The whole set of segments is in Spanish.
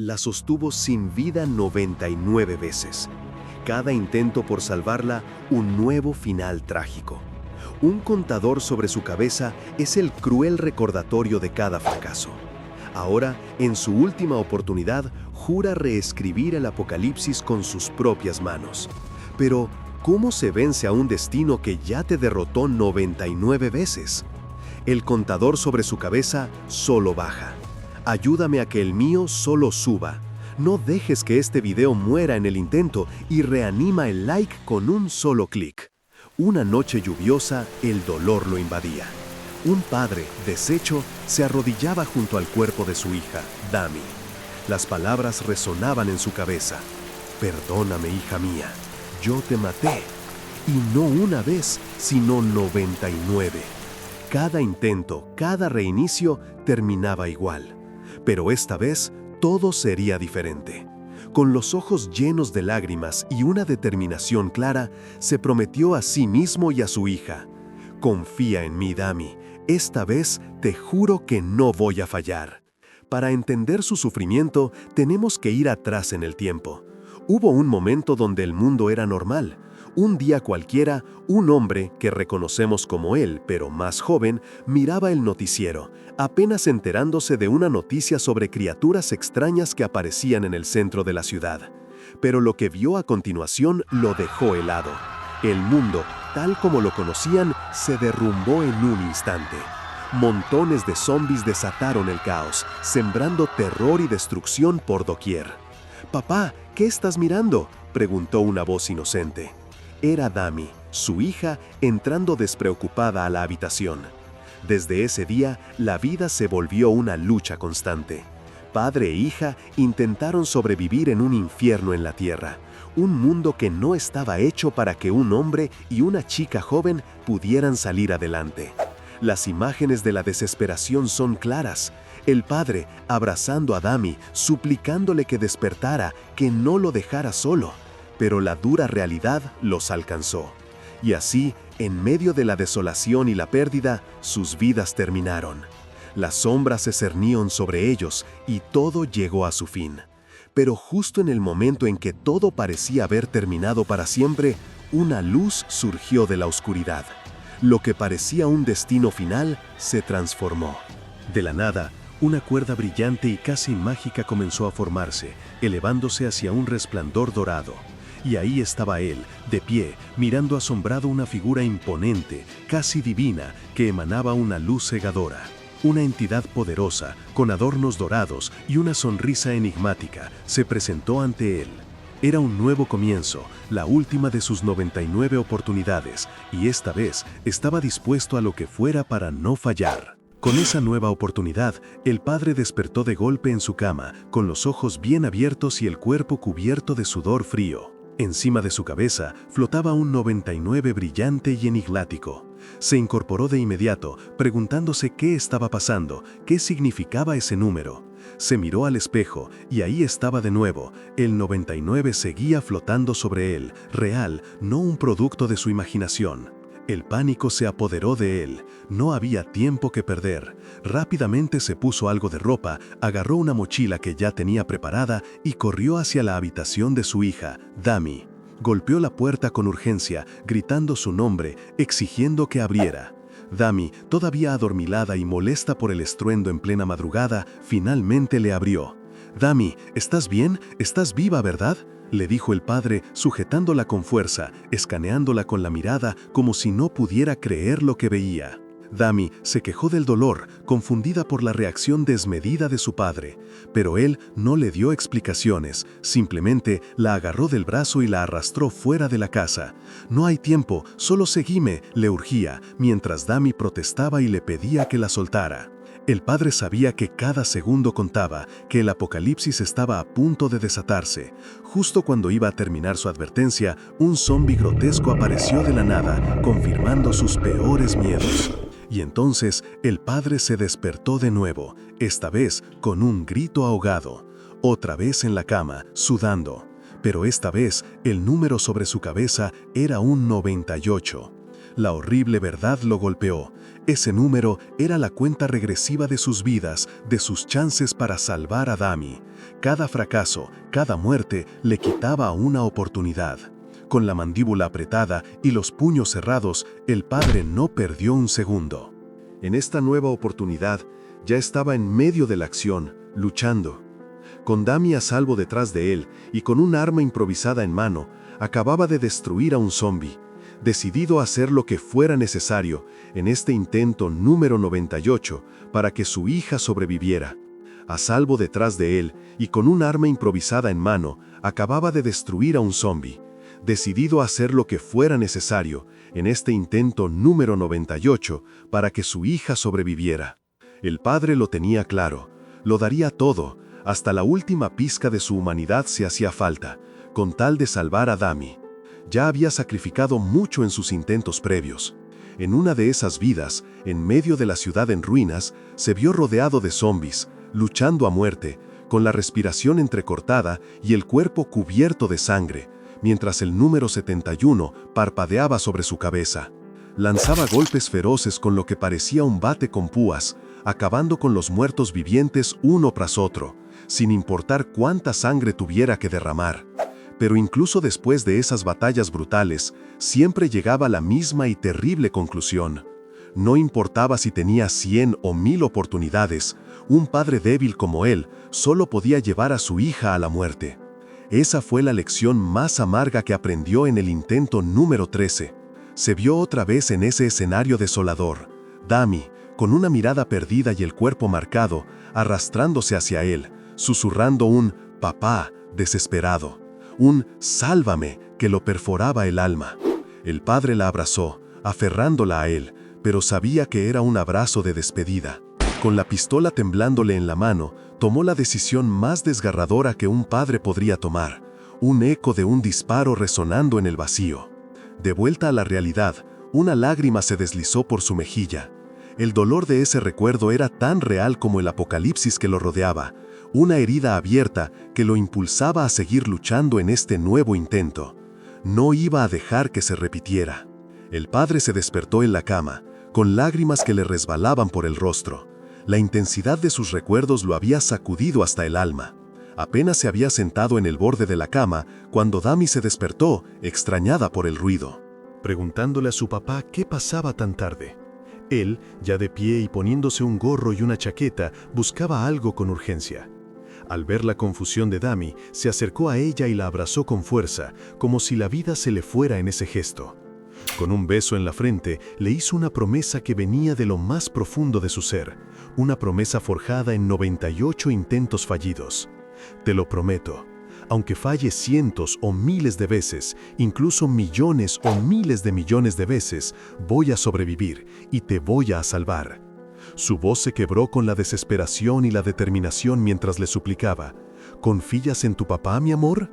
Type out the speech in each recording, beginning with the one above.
La sostuvo sin vida 99 veces. Cada intento por salvarla, un nuevo final trágico. Un contador sobre su cabeza es el cruel recordatorio de cada fracaso. Ahora, en su última oportunidad, jura reescribir el apocalipsis con sus propias manos. Pero, ¿cómo se vence a un destino que ya te derrotó 99 veces? El contador sobre su cabeza solo baja. Ayúdame a que el mío solo suba. No dejes que este video muera en el intento y reanima el like con un solo clic. Una noche lluviosa, el dolor lo invadía. Un padre, deshecho, se arrodillaba junto al cuerpo de su hija, Dami. Las palabras resonaban en su cabeza. Perdóname, hija mía, yo te maté. Y no una vez, sino 99. Cada intento, cada reinicio terminaba igual. Pero esta vez, todo sería diferente. Con los ojos llenos de lágrimas y una determinación clara, se prometió a sí mismo y a su hija: confía en mí, Dami. Esta vez te juro que no voy a fallar. Para entender su sufrimiento, tenemos que ir atrás en el tiempo. Hubo un momento donde el mundo era normal. Un día cualquiera, un hombre, que reconocemos como él, pero más joven, miraba el noticiero, apenas enterándose de una noticia sobre criaturas extrañas que aparecían en el centro de la ciudad. Pero lo que vio a continuación lo dejó helado. El mundo, tal como lo conocían, se derrumbó en un instante. Montones de zombies desataron el caos, sembrando terror y destrucción por doquier. «Papá, ¿qué estás mirando?», preguntó una voz inocente. Era Dami, su hija, entrando despreocupada a la habitación. Desde ese día, la vida se volvió una lucha constante. Padre e hija intentaron sobrevivir en un infierno en la tierra, un mundo que no estaba hecho para que un hombre y una chica joven pudieran salir adelante. Las imágenes de la desesperación son claras. El padre abrazando a Dami, suplicándole que despertara, que no lo dejara solo. Pero la dura realidad los alcanzó. Y así, en medio de la desolación y la pérdida, sus vidas terminaron. Las sombras se cernían sobre ellos y todo llegó a su fin. Pero justo en el momento en que todo parecía haber terminado para siempre, una luz surgió de la oscuridad. Lo que parecía un destino final se transformó. De la nada, una cuerda brillante y casi mágica comenzó a formarse, elevándose hacia un resplandor dorado. Y ahí estaba él, de pie, mirando asombrado una figura imponente, casi divina, que emanaba una luz cegadora. Una entidad poderosa, con adornos dorados y una sonrisa enigmática, se presentó ante él. Era un nuevo comienzo, la última de sus 99 oportunidades, y esta vez estaba dispuesto a lo que fuera para no fallar. Con esa nueva oportunidad, el padre despertó de golpe en su cama, con los ojos bien abiertos y el cuerpo cubierto de sudor frío. Encima de su cabeza flotaba un 99 brillante y enigmático. Se incorporó de inmediato, preguntándose qué estaba pasando, qué significaba ese número. Se miró al espejo y ahí estaba de nuevo. El 99 seguía flotando sobre él, real, no un producto de su imaginación. El pánico se apoderó de él. No había tiempo que perder. Rápidamente se puso algo de ropa, agarró una mochila que ya tenía preparada y corrió hacia la habitación de su hija, Dami. Golpeó la puerta con urgencia, gritando su nombre, exigiendo que abriera. Dami, todavía adormilada y molesta por el estruendo en plena madrugada, finalmente le abrió. «Dami, ¿estás bien? ¿Estás viva, verdad?», le dijo el padre, sujetándola con fuerza, escaneándola con la mirada como si no pudiera creer lo que veía. Dami se quejó del dolor, confundida por la reacción desmedida de su padre, pero él no le dio explicaciones, simplemente la agarró del brazo y la arrastró fuera de la casa. «No hay tiempo, solo seguime», le urgía, mientras Dami protestaba y le pedía que la soltara. El padre sabía que cada segundo contaba, que el apocalipsis estaba a punto de desatarse. Justo cuando iba a terminar su advertencia, un zombi grotesco apareció de la nada, confirmando sus peores miedos. Y entonces el padre se despertó de nuevo, esta vez con un grito ahogado. Otra vez en la cama, sudando. Pero esta vez el número sobre su cabeza era un 98. La horrible verdad lo golpeó. Ese número era la cuenta regresiva de sus vidas, de sus chances para salvar a Dami. Cada fracaso, cada muerte le quitaba una oportunidad. Con la mandíbula apretada y los puños cerrados, el padre no perdió un segundo. En esta nueva oportunidad, ya estaba en medio de la acción, luchando. Con Dami a salvo detrás de él y con un arma improvisada en mano, acababa de destruir a un zombi. Decidido a hacer lo que fuera necesario en este intento número 98 para que su hija sobreviviera. A salvo detrás de él y con un arma improvisada en mano, acababa de destruir a un zombi. Decidido a hacer lo que fuera necesario en este intento número 98 para que su hija sobreviviera. El padre lo tenía claro, lo daría todo, hasta la última pizca de su humanidad si hacía falta, con tal de salvar a Dami. Ya había sacrificado mucho en sus intentos previos. En una de esas vidas, en medio de la ciudad en ruinas, se vio rodeado de zombis, luchando a muerte, con la respiración entrecortada y el cuerpo cubierto de sangre, mientras el número 71 parpadeaba sobre su cabeza. Lanzaba golpes feroces con lo que parecía un bate con púas, acabando con los muertos vivientes uno tras otro, sin importar cuánta sangre tuviera que derramar. Pero incluso después de esas batallas brutales, siempre llegaba a la misma y terrible conclusión. No importaba si tenía 100 o 1000 oportunidades, un padre débil como él solo podía llevar a su hija a la muerte. Esa fue la lección más amarga que aprendió en el intento número 13. Se vio otra vez en ese escenario desolador. Dami, con una mirada perdida y el cuerpo marcado, arrastrándose hacia él, susurrando un «papá» desesperado, un «sálvame» que lo perforaba el alma. El padre la abrazó, aferrándola a él, pero sabía que era un abrazo de despedida. Con la pistola temblándole en la mano, tomó la decisión más desgarradora que un padre podría tomar, un eco de un disparo resonando en el vacío. De vuelta a la realidad, una lágrima se deslizó por su mejilla. El dolor de ese recuerdo era tan real como el apocalipsis que lo rodeaba, una herida abierta que lo impulsaba a seguir luchando en este nuevo intento. No iba a dejar que se repitiera. El padre se despertó en la cama, con lágrimas que le resbalaban por el rostro. La intensidad de sus recuerdos lo había sacudido hasta el alma. Apenas se había sentado en el borde de la cama cuando Dami se despertó, extrañada por el ruido. Preguntándole a su papá qué pasaba tan tarde. Él, ya de pie y poniéndose un gorro y una chaqueta, buscaba algo con urgencia. Al ver la confusión de Dami, se acercó a ella y la abrazó con fuerza, como si la vida se le fuera en ese gesto. Con un beso en la frente, le hizo una promesa que venía de lo más profundo de su ser, una promesa forjada en 98 intentos fallidos. Te lo prometo, aunque falle cientos o miles de veces, incluso millones o miles de millones de veces, voy a sobrevivir y te voy a salvar. Su voz se quebró con la desesperación y la determinación mientras le suplicaba, ¿confías en tu papá, mi amor?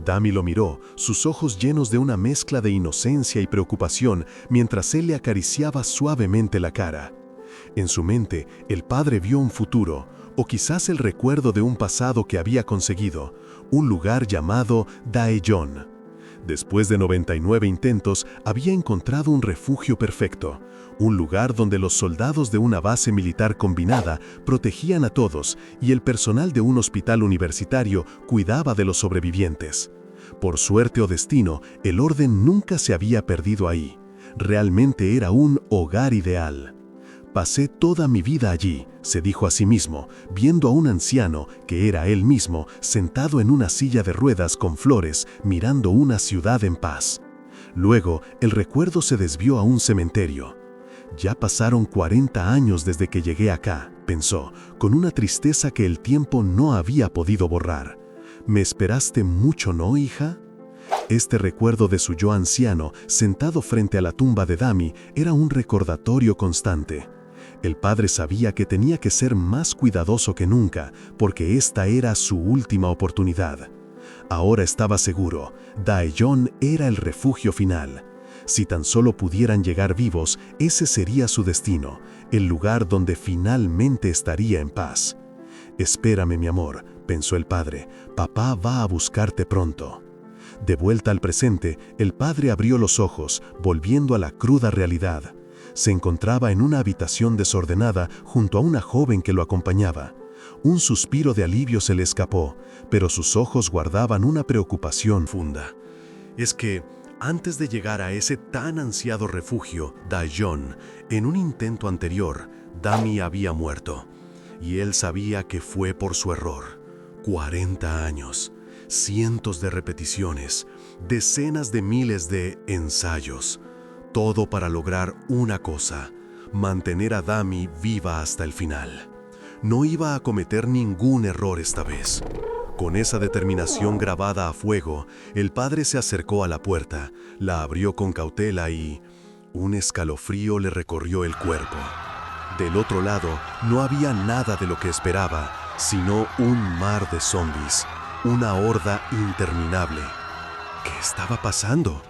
Dami lo miró, sus ojos llenos de una mezcla de inocencia y preocupación, mientras él le acariciaba suavemente la cara. En su mente, el padre vio un futuro, o quizás el recuerdo de un pasado que había conseguido, un lugar llamado Daejeon. Después de 99 intentos, había encontrado un refugio perfecto, un lugar donde los soldados de una base militar combinada protegían a todos y el personal de un hospital universitario cuidaba de los sobrevivientes. Por suerte o destino, el orden nunca se había perdido ahí. Realmente era un hogar ideal. Pasé toda mi vida allí, se dijo a sí mismo, viendo a un anciano, que era él mismo, sentado en una silla de ruedas con flores, mirando una ciudad en paz. Luego, el recuerdo se desvió a un cementerio. Ya pasaron 40 años desde que llegué acá, pensó, con una tristeza que el tiempo no había podido borrar. ¿Me esperaste mucho, no, hija? Este recuerdo de su yo anciano, sentado frente a la tumba de Dami, era un recordatorio constante. El padre sabía que tenía que ser más cuidadoso que nunca, porque esta era su última oportunidad. Ahora estaba seguro, Daejeon era el refugio final. Si tan solo pudieran llegar vivos, ese sería su destino, el lugar donde finalmente estaría en paz. Espérame, mi amor, pensó el padre, papá va a buscarte pronto. De vuelta al presente, el padre abrió los ojos, volviendo a la cruda realidad. Se encontraba en una habitación desordenada junto a una joven que lo acompañaba. Un suspiro de alivio se le escapó, pero sus ojos guardaban una preocupación profunda. Es que, antes de llegar a ese tan ansiado refugio, Daejeon, en un intento anterior, Dami había muerto. Y él sabía que fue por su error. 40 años, cientos de repeticiones, decenas de miles de ensayos. Todo para lograr una cosa: mantener a Dami viva hasta el final. No iba a cometer ningún error esta vez. Con esa determinación grabada a fuego, el padre se acercó a la puerta, la abrió con cautela y un escalofrío le recorrió el cuerpo. Del otro lado no había nada de lo que esperaba, sino un mar de zombies, una horda interminable. ¿Qué estaba pasando?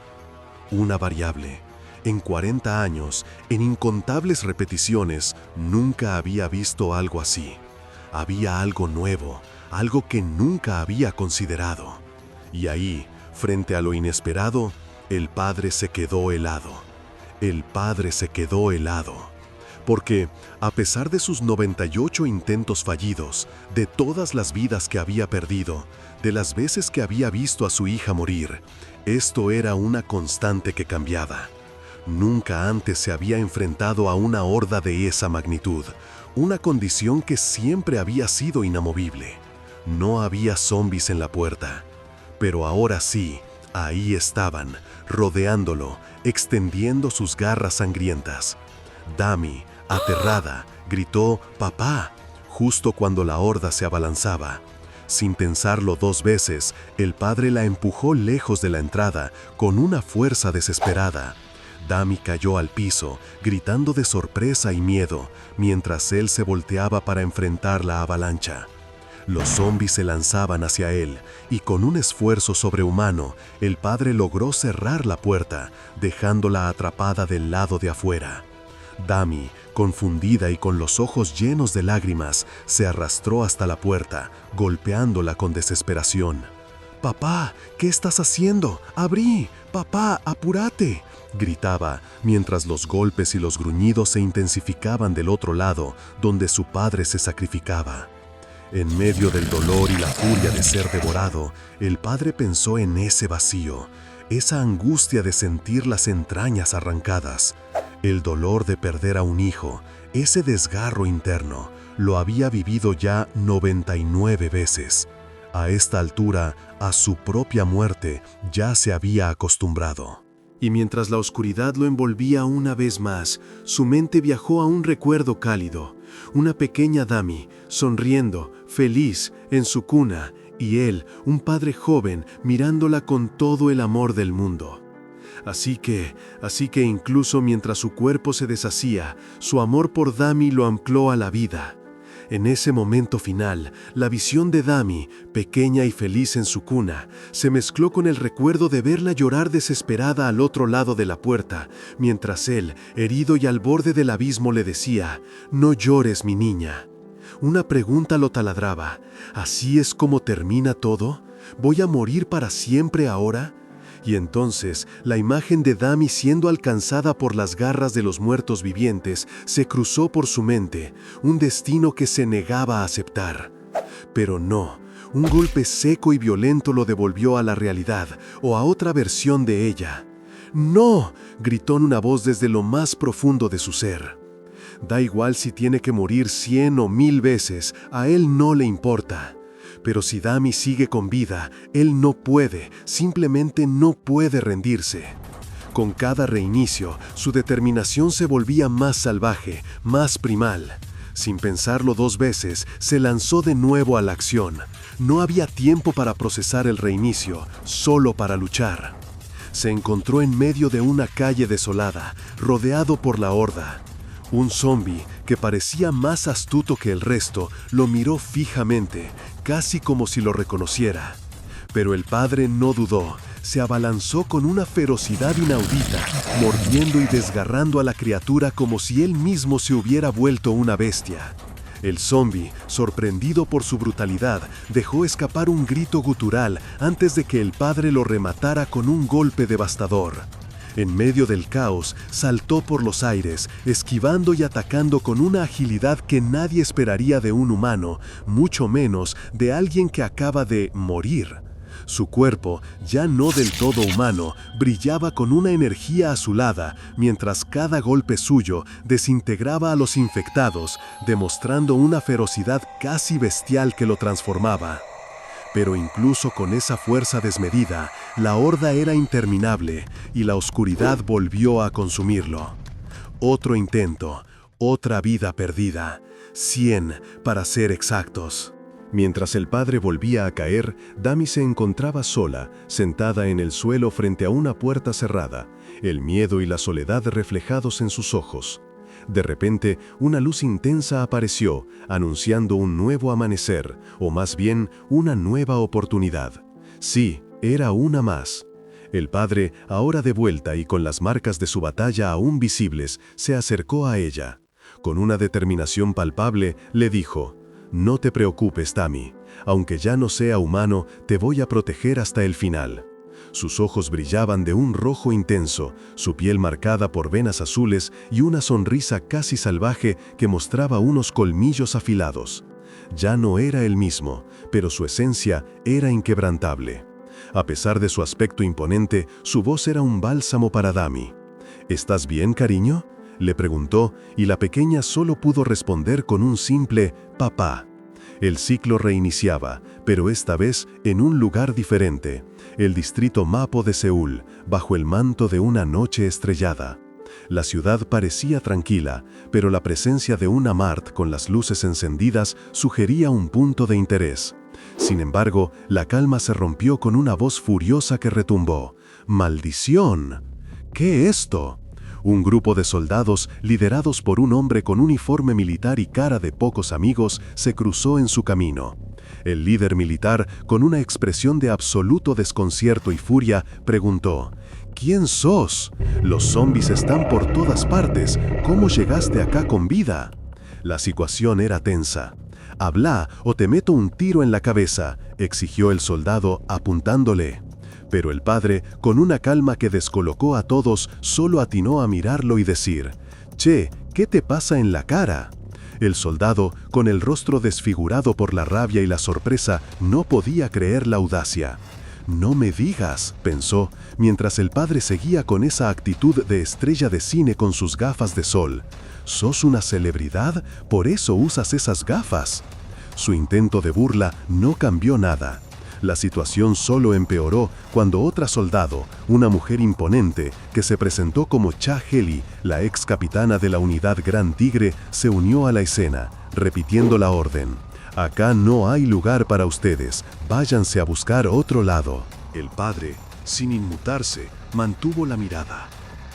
Una variable. En 40 años, en incontables repeticiones, nunca había visto algo así. Había algo nuevo, algo que nunca había considerado. Y ahí, frente a lo inesperado, el padre se quedó helado. El padre se quedó helado. Porque, a pesar de sus 98 intentos fallidos, de todas las vidas que había perdido, de las veces que había visto a su hija morir, esto era una constante que cambiaba. Nunca antes se había enfrentado a una horda de esa magnitud, una condición que siempre había sido inamovible. No había zombies en la puerta, pero ahora sí, ahí estaban, rodeándolo, extendiendo sus garras sangrientas. Dami, aterrada, gritó «¡Papá!», justo cuando la horda se abalanzaba. Sin pensarlo 2 veces, el padre la empujó lejos de la entrada, con una fuerza desesperada. Dami cayó al piso, gritando de sorpresa y miedo, mientras él se volteaba para enfrentar la avalancha. Los zombies se lanzaban hacia él, y con un esfuerzo sobrehumano, el padre logró cerrar la puerta, dejándola atrapada del lado de afuera. Dami, confundida y con los ojos llenos de lágrimas, se arrastró hasta la puerta, golpeándola con desesperación. «¡Papá! ¿Qué estás haciendo? ¡Abrí! ¡Papá, apúrate!», gritaba, mientras los golpes y los gruñidos se intensificaban del otro lado, donde su padre se sacrificaba. En medio del dolor y la furia de ser devorado, el padre pensó en ese vacío, esa angustia de sentir las entrañas arrancadas. El dolor de perder a un hijo, ese desgarro interno, lo había vivido ya 99 veces. A esta altura, a su propia muerte, ya se había acostumbrado. Y mientras la oscuridad lo envolvía una vez más, su mente viajó a un recuerdo cálido. Una pequeña Dami, sonriendo, feliz, en su cuna, y él, un padre joven, mirándola con todo el amor del mundo. Así que incluso mientras su cuerpo se deshacía, su amor por Dami lo ancló a la vida. En ese momento final, la visión de Dami, pequeña y feliz en su cuna, se mezcló con el recuerdo de verla llorar desesperada al otro lado de la puerta, mientras él, herido y al borde del abismo, le decía: «No llores, mi niña». Una pregunta lo taladraba: ¿así es como termina todo? ¿Voy a morir para siempre ahora? Y entonces, la imagen de Dami siendo alcanzada por las garras de los muertos vivientes se cruzó por su mente, un destino que se negaba a aceptar. Pero no, un golpe seco y violento lo devolvió a la realidad, o a otra versión de ella. «¡No!», gritó en una voz desde lo más profundo de su ser. Da igual si tiene que morir 100 o 1000 veces, a él no le importa. Pero si Dami sigue con vida, él no puede, simplemente no puede rendirse. Con cada reinicio, su determinación se volvía más salvaje, más primal. Sin pensarlo 2 veces, se lanzó de nuevo a la acción. No había tiempo para procesar el reinicio, solo para luchar. Se encontró en medio de una calle desolada, rodeado por la horda. Un zombi, que parecía más astuto que el resto, lo miró fijamente, casi como si lo reconociera. Pero el padre no dudó, se abalanzó con una ferocidad inaudita, mordiendo y desgarrando a la criatura como si él mismo se hubiera vuelto una bestia. El zombi, sorprendido por su brutalidad, dejó escapar un grito gutural antes de que el padre lo rematara con un golpe devastador. En medio del caos, saltó por los aires, esquivando y atacando con una agilidad que nadie esperaría de un humano, mucho menos de alguien que acaba de morir. Su cuerpo, ya no del todo humano, brillaba con una energía azulada, mientras cada golpe suyo desintegraba a los infectados, demostrando una ferocidad casi bestial que lo transformaba. Pero incluso con esa fuerza desmedida, la horda era interminable y la oscuridad volvió a consumirlo. Otro intento, otra vida perdida, 100 para ser exactos. Mientras el padre volvía a caer, Dami se encontraba sola, sentada en el suelo frente a una puerta cerrada, el miedo y la soledad reflejados en sus ojos. De repente, una luz intensa apareció, anunciando un nuevo amanecer, o más bien, una nueva oportunidad. Sí, era una más. El padre, ahora de vuelta y con las marcas de su batalla aún visibles, se acercó a ella. Con una determinación palpable, le dijo: «No te preocupes, Dami. Aunque ya no sea humano, te voy a proteger hasta el final». Sus ojos brillaban de un rojo intenso, su piel marcada por venas azules y una sonrisa casi salvaje que mostraba unos colmillos afilados. Ya no era el mismo, pero su esencia era inquebrantable. A pesar de su aspecto imponente, su voz era un bálsamo para Dami. «¿Estás bien, cariño?», le preguntó, y la pequeña solo pudo responder con un simple «papá». El ciclo reiniciaba, pero esta vez en un lugar diferente, el distrito Mapo de Seúl, bajo el manto de una noche estrellada. La ciudad parecía tranquila, pero la presencia de una Mart con las luces encendidas sugería un punto de interés. Sin embargo, la calma se rompió con una voz furiosa que retumbó: «¡Maldición! ¿Qué es esto?». Un grupo de soldados, liderados por un hombre con uniforme militar y cara de pocos amigos, se cruzó en su camino. El líder militar, con una expresión de absoluto desconcierto y furia, preguntó: «¿Quién sos? Los zombis están por todas partes. ¿Cómo llegaste acá con vida?». La situación era tensa. «Habla o te meto un tiro en la cabeza», exigió el soldado apuntándole. Pero el padre, con una calma que descolocó a todos, solo atinó a mirarlo y decir: «Che, ¿qué te pasa en la cara?». El soldado, con el rostro desfigurado por la rabia y la sorpresa, no podía creer la audacia. «No me digas», pensó, mientras el padre seguía con esa actitud de estrella de cine con sus gafas de sol. «¿Sos una celebridad? ¿Por eso usas esas gafas?». Su intento de burla no cambió nada. La situación solo empeoró cuando otra soldado, una mujer imponente, que se presentó como Cha Heli, la ex capitana de la unidad Gran Tigre, se unió a la escena, repitiendo la orden: «Acá no hay lugar para ustedes, váyanse a buscar otro lado». El padre, sin inmutarse, mantuvo la mirada.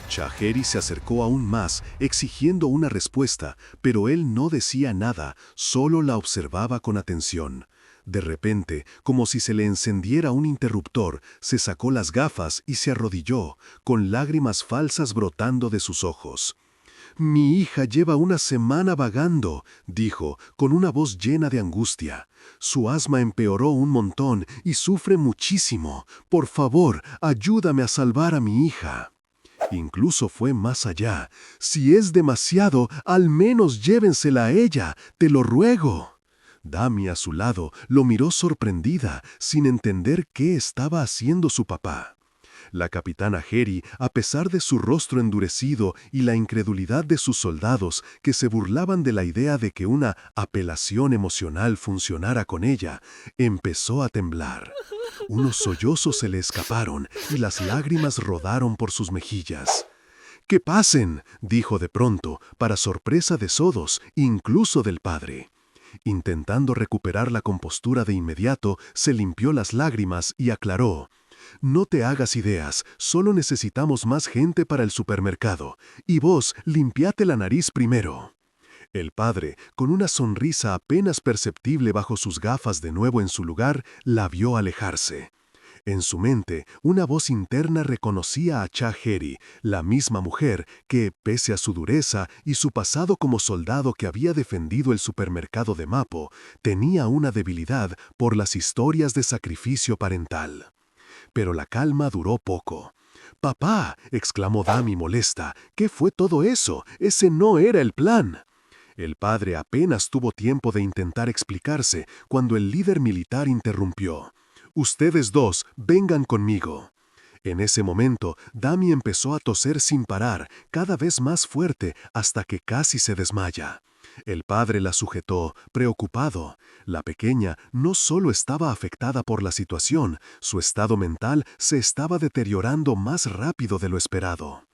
Cha Heli se acercó aún más, exigiendo una respuesta, pero él no decía nada, solo la observaba con atención. De repente, como si se le encendiera un interruptor, se sacó las gafas y se arrodilló, con lágrimas falsas brotando de sus ojos. «Mi hija lleva una semana vagando», dijo, con una voz llena de angustia. «Su asma empeoró un montón y sufre muchísimo. Por favor, ayúdame a salvar a mi hija». Incluso fue más allá. «Si es demasiado, al menos llévensela a ella, te lo ruego». Dami, a su lado, lo miró sorprendida, sin entender qué estaba haciendo su papá. La capitana Heri, a pesar de su rostro endurecido y la incredulidad de sus soldados, que se burlaban de la idea de que una apelación emocional funcionara con ella, empezó a temblar. Unos sollozos se le escaparon y las lágrimas rodaron por sus mejillas. «¡Que pasen!», dijo de pronto, para sorpresa de todos, incluso del padre. Intentando recuperar la compostura de inmediato, se limpió las lágrimas y aclaró: «No te hagas ideas, solo necesitamos más gente para el supermercado. Y vos, limpiate la nariz primero». El padre, con una sonrisa apenas perceptible bajo sus gafas de nuevo en su lugar, la vio alejarse. En su mente, una voz interna reconocía a Chaheri, la misma mujer que, pese a su dureza y su pasado como soldado que había defendido el supermercado de Mapo, tenía una debilidad por las historias de sacrificio parental. Pero la calma duró poco. «Papá», exclamó Dami molesta, «¿qué fue todo eso? Ese no era el plan». El padre apenas tuvo tiempo de intentar explicarse cuando el líder militar interrumpió. «Ustedes dos, vengan conmigo». En ese momento, Dami empezó a toser sin parar, cada vez más fuerte, hasta que casi se desmaya. El padre la sujetó, preocupado. La pequeña no solo estaba afectada por la situación, su estado mental se estaba deteriorando más rápido de lo esperado.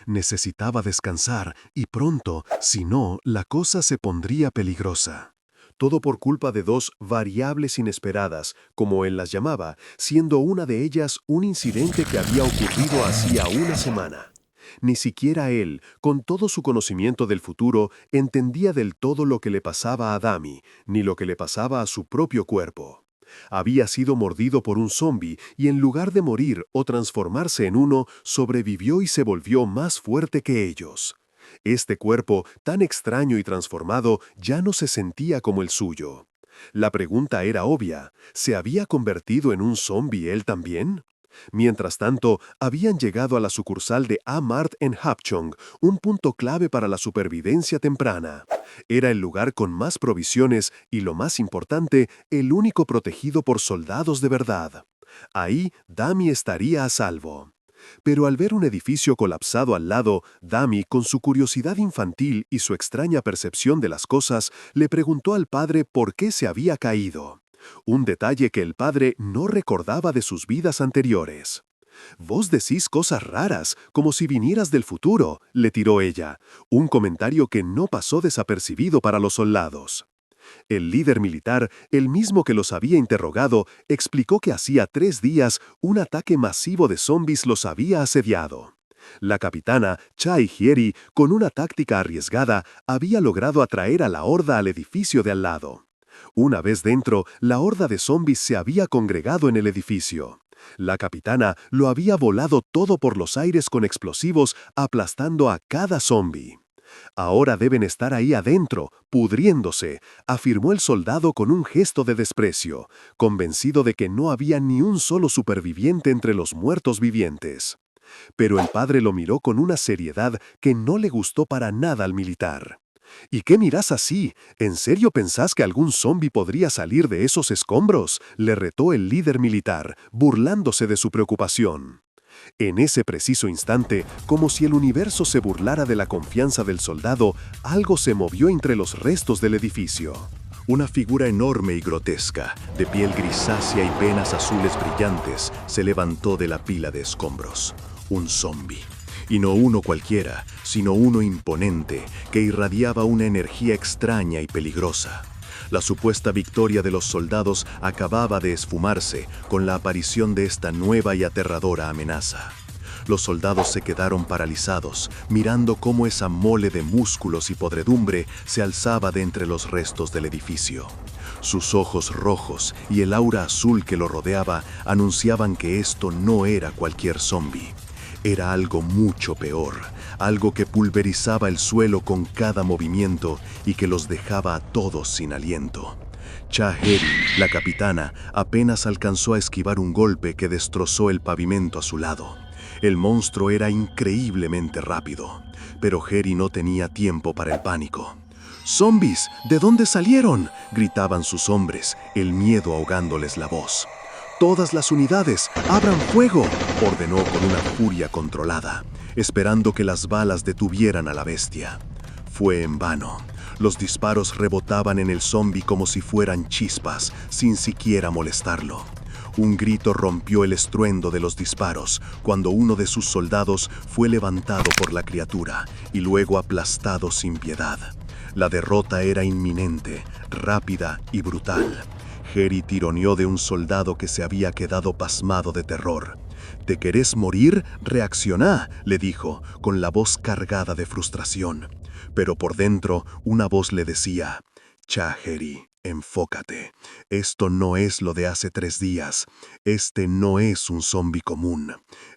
Necesitaba descansar, y pronto, si no, la cosa se pondría peligrosa. Todo por culpa de dos variables inesperadas, como él las llamaba, siendo una de ellas un incidente que había ocurrido hacía una semana. Ni siquiera él, con todo su conocimiento del futuro, entendía del todo lo que le pasaba a Dami, ni lo que le pasaba a su propio cuerpo. Había sido mordido por un zombi y en lugar de morir o transformarse en uno, sobrevivió y se volvió más fuerte que ellos. Este cuerpo, tan extraño y transformado, ya no se sentía como el suyo. La pregunta era obvia: ¿se había convertido en un zombi él también? Mientras tanto, habían llegado a la sucursal de A-Mart en Hapchong, un punto clave para la supervivencia temprana. Era el lugar con más provisiones y, lo más importante, el único protegido por soldados de verdad. Ahí, Dami estaría a salvo. Pero al ver un edificio colapsado al lado, Dami, con su curiosidad infantil y su extraña percepción de las cosas, le preguntó al padre por qué se había caído. Un detalle que el padre no recordaba de sus vidas anteriores. «Vos decís cosas raras, como si vinieras del futuro», le tiró ella, un comentario que no pasó desapercibido para los soldados. El líder militar, el mismo que los había interrogado, explicó que hacía 3 días un ataque masivo de zombis los había asediado. La capitana, Chaheri, con una táctica arriesgada, había logrado atraer a la horda al edificio de al lado. Una vez dentro, la horda de zombis se había congregado en el edificio. La capitana lo había volado todo por los aires con explosivos, aplastando a cada zombi. «Ahora deben estar ahí adentro, pudriéndose», afirmó el soldado con un gesto de desprecio, convencido de que no había ni un solo superviviente entre los muertos vivientes. Pero el padre lo miró con una seriedad que no le gustó para nada al militar. «¿Y qué mirás así? ¿En serio pensás que algún zombi podría salir de esos escombros?», le retó el líder militar, burlándose de su preocupación. En ese preciso instante, como si el universo se burlara de la confianza del soldado, algo se movió entre los restos del edificio. Una figura enorme y grotesca, de piel grisácea y venas azules brillantes, se levantó de la pila de escombros. Un zombi. Y no uno cualquiera, sino uno imponente, que irradiaba una energía extraña y peligrosa. La supuesta victoria de los soldados acababa de esfumarse con la aparición de esta nueva y aterradora amenaza. Los soldados se quedaron paralizados, mirando cómo esa mole de músculos y podredumbre se alzaba de entre los restos del edificio. Sus ojos rojos y el aura azul que lo rodeaba anunciaban que esto no era cualquier zombi. Era algo mucho peor, algo que pulverizaba el suelo con cada movimiento y que los dejaba a todos sin aliento. Chaheri, la capitana, apenas alcanzó a esquivar un golpe que destrozó el pavimento a su lado. El monstruo era increíblemente rápido, pero Heri no tenía tiempo para el pánico. «¡Zombis! ¿De dónde salieron?», gritaban sus hombres, el miedo ahogándoles la voz. «¡Todas las unidades, abran fuego!», ordenó con una furia controlada, esperando que las balas detuvieran a la bestia. Fue en vano. Los disparos rebotaban en el zombi como si fueran chispas, sin siquiera molestarlo. Un grito rompió el estruendo de los disparos cuando uno de sus soldados fue levantado por la criatura y luego aplastado sin piedad. La derrota era inminente, rápida y brutal. Heri tironeó de un soldado que se había quedado pasmado de terror. «¿Te querés morir? Reaccioná», le dijo, con la voz cargada de frustración. Pero por dentro, una voz le decía: «Chaheri, Enfócate. Esto no es lo de hace 3 días. Este no es un zombi común.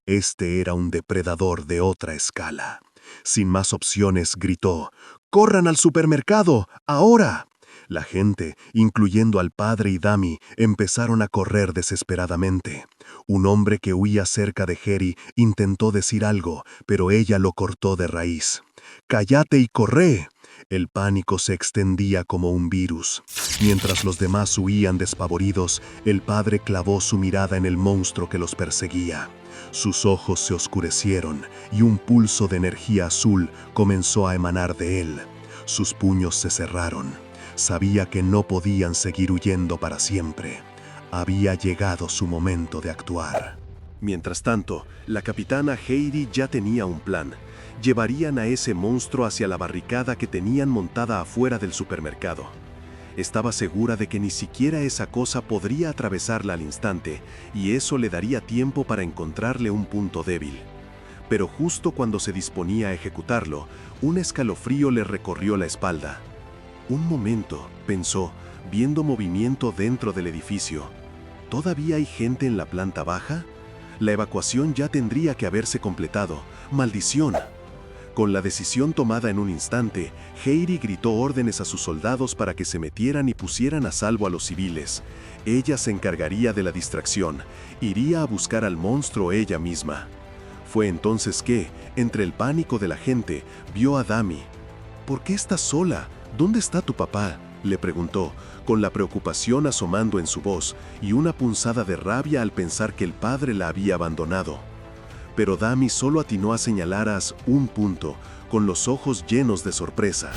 Este era un depredador de otra escala. Sin más opciones, gritó: ¡Corran al supermercado! ¡Ahora! La gente, incluyendo al padre y Dami, empezaron a correr desesperadamente. Un hombre que huía cerca de Jerry intentó decir algo, pero ella lo cortó de raíz. ¡Cállate y corre! El pánico se extendía como un virus. Mientras los demás huían despavoridos, el padre clavó su mirada en el monstruo que los perseguía. Sus ojos se oscurecieron y un pulso de energía azul comenzó a emanar de él. Sus puños se cerraron. Sabía que no podían seguir huyendo para siempre. Había llegado su momento de actuar. Mientras tanto, la capitana Heidi ya tenía un plan. Llevarían a ese monstruo hacia la barricada que tenían montada afuera del supermercado. Estaba segura de que ni siquiera esa cosa podría atravesarla al instante, y eso le daría tiempo para encontrarle un punto débil. Pero justo cuando se disponía a ejecutarlo, un escalofrío le recorrió la espalda. Un momento, pensó, viendo movimiento dentro del edificio. ¿Todavía hay gente en la planta baja? La evacuación ya tendría que haberse completado. ¡Maldición! Con la decisión tomada en un instante, Heidi gritó órdenes a sus soldados para que se metieran y pusieran a salvo a los civiles. Ella se encargaría de la distracción, iría a buscar al monstruo ella misma. Fue entonces que, entre el pánico de la gente, vio a Dami. ¿Por qué estás sola? ¿Dónde está tu papá?, le preguntó, con la preocupación asomando en su voz y una punzada de rabia al pensar que el padre la había abandonado. Pero Dami solo atinó a señalar un punto, con los ojos llenos de sorpresa.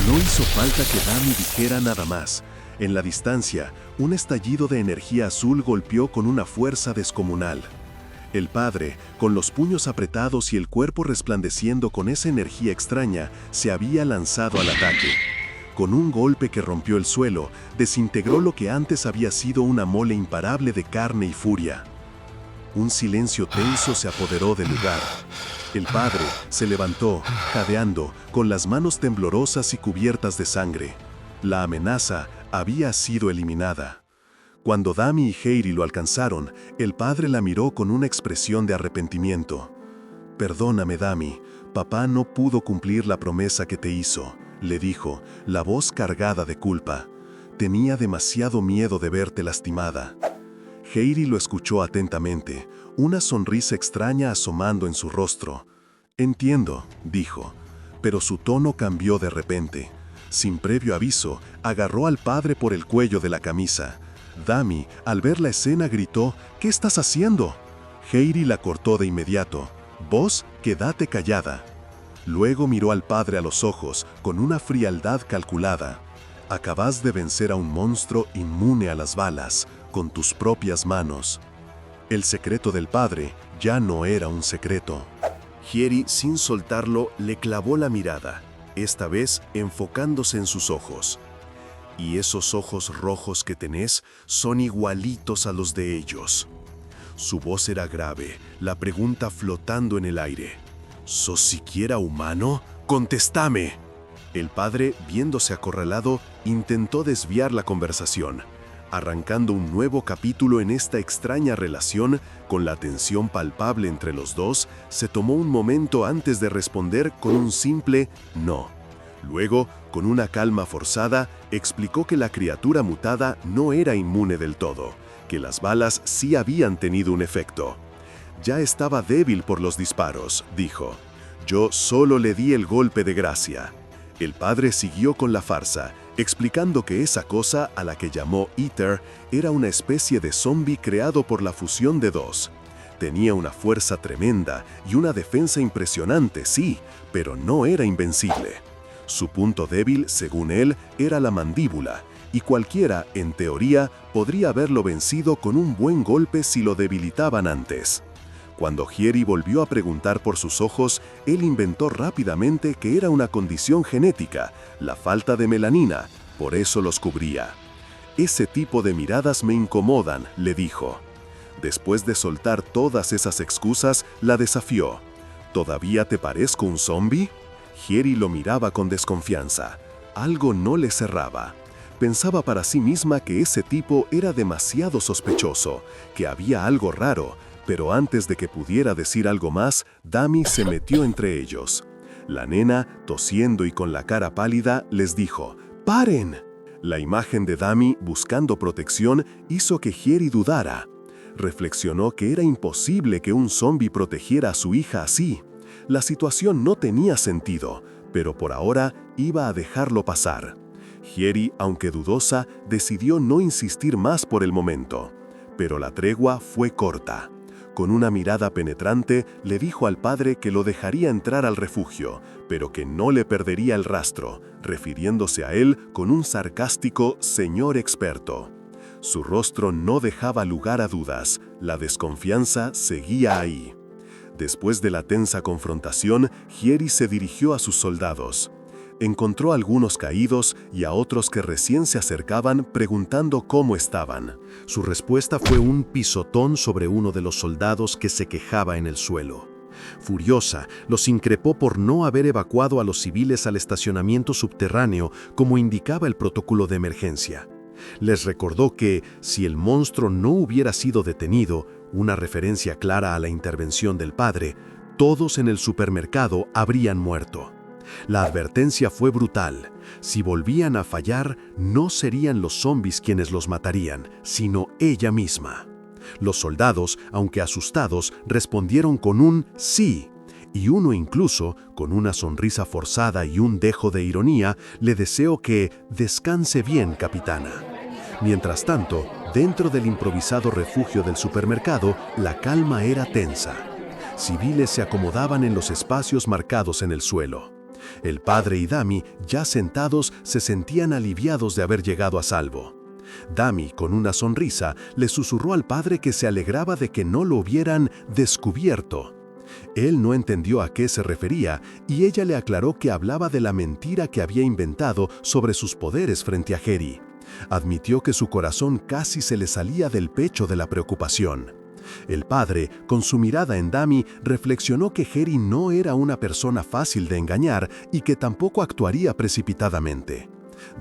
No hizo falta que Dami dijera nada más. En la distancia, un estallido de energía azul golpeó con una fuerza descomunal. El padre, con los puños apretados y el cuerpo resplandeciendo con esa energía extraña, se había lanzado al ataque. Con un golpe que rompió el suelo, desintegró lo que antes había sido una mole imparable de carne y furia. Un silencio tenso se apoderó del lugar. El padre se levantó, jadeando, con las manos temblorosas y cubiertas de sangre. La amenaza había sido eliminada. Cuando Dami y Heidi lo alcanzaron, el padre la miró con una expresión de arrepentimiento. «Perdóname, Dami, papá no pudo cumplir la promesa que te hizo», le dijo, la voz cargada de culpa. «Tenía demasiado miedo de verte lastimada». Heidi lo escuchó atentamente, una sonrisa extraña asomando en su rostro. «Entiendo», dijo, pero su tono cambió de repente. Sin previo aviso, agarró al padre por el cuello de la camisa. Dami, al ver la escena, gritó: «¿Qué estás haciendo?». Heidi la cortó de inmediato. «Vos, quédate callada». Luego miró al padre a los ojos, con una frialdad calculada. «Acabas de vencer a un monstruo inmune a las balas, con tus propias manos». El secreto del padre ya no era un secreto. Jerry, sin soltarlo, le clavó la mirada, esta vez enfocándose en sus ojos. «Y esos ojos rojos que tenés son igualitos a los de ellos». Su voz era grave, la pregunta flotando en el aire. «¿Sos siquiera humano? ¡Contéstame!». El padre, viéndose acorralado, intentó desviar la conversación, arrancando un nuevo capítulo en esta extraña relación. Con la tensión palpable entre los dos, se tomó un momento antes de responder con un simple «no». Luego, con una calma forzada, explicó que la criatura mutada no era inmune del todo, que las balas sí habían tenido un efecto. «Ya estaba débil por los disparos», dijo. «Yo solo le di el golpe de gracia». El padre siguió con la farsa, explicando que esa cosa, a la que llamó Eater, era una especie de zombi creado por la fusión de dos. Tenía una fuerza tremenda y una defensa impresionante, sí, pero no era invencible. Su punto débil, según él, era la mandíbula, y cualquiera, en teoría, podría haberlo vencido con un buen golpe si lo debilitaban antes. Cuando Jerry volvió a preguntar por sus ojos, él inventó rápidamente que era una condición genética, la falta de melanina, por eso los cubría. «Ese tipo de miradas me incomodan», le dijo. Después de soltar todas esas excusas, la desafió. «¿Todavía te parezco un zombi?». Jerry lo miraba con desconfianza. Algo no le cerraba. Pensaba para sí misma que ese tipo era demasiado sospechoso, que había algo raro, pero antes de que pudiera decir algo más, Dami se metió entre ellos. La nena, tosiendo y con la cara pálida, les dijo: ¡Paren! La imagen de Dami buscando protección hizo que Gieri dudara. Reflexionó que era imposible que un zombi protegiera a su hija así. La situación no tenía sentido, pero por ahora iba a dejarlo pasar. Gieri, aunque dudosa, decidió no insistir más por el momento. Pero la tregua fue corta. Con una mirada penetrante, le dijo al padre que lo dejaría entrar al refugio, pero que no le perdería el rastro, refiriéndose a él con un sarcástico «señor experto». Su rostro no dejaba lugar a dudas, la desconfianza seguía ahí. Después de la tensa confrontación, Gieri se dirigió a sus soldados. Encontró a algunos caídos y a otros que recién se acercaban preguntando cómo estaban. Su respuesta fue un pisotón sobre uno de los soldados que se quejaba en el suelo. Furiosa, los increpó por no haber evacuado a los civiles al estacionamiento subterráneo como indicaba el protocolo de emergencia. Les recordó que, si el monstruo no hubiera sido detenido, una referencia clara a la intervención del padre, todos en el supermercado habrían muerto. La advertencia fue brutal. Si volvían a fallar, no serían los zombis quienes los matarían, sino ella misma. Los soldados, aunque asustados, respondieron con un sí, y uno incluso, con una sonrisa forzada y un dejo de ironía, le deseó que «descanse bien, capitana». Mientras tanto, dentro del improvisado refugio del supermercado, la calma era tensa. Civiles se acomodaban en los espacios marcados en el suelo. El padre y Dami, ya sentados, se sentían aliviados de haber llegado a salvo. Dami, con una sonrisa, le susurró al padre que se alegraba de que no lo hubieran descubierto. Él no entendió a qué se refería y ella le aclaró que hablaba de la mentira que había inventado sobre sus poderes frente a Gieri. Admitió que su corazón casi se le salía del pecho de la preocupación. El padre, con su mirada en Dami, reflexionó que Gieri no era una persona fácil de engañar y que tampoco actuaría precipitadamente.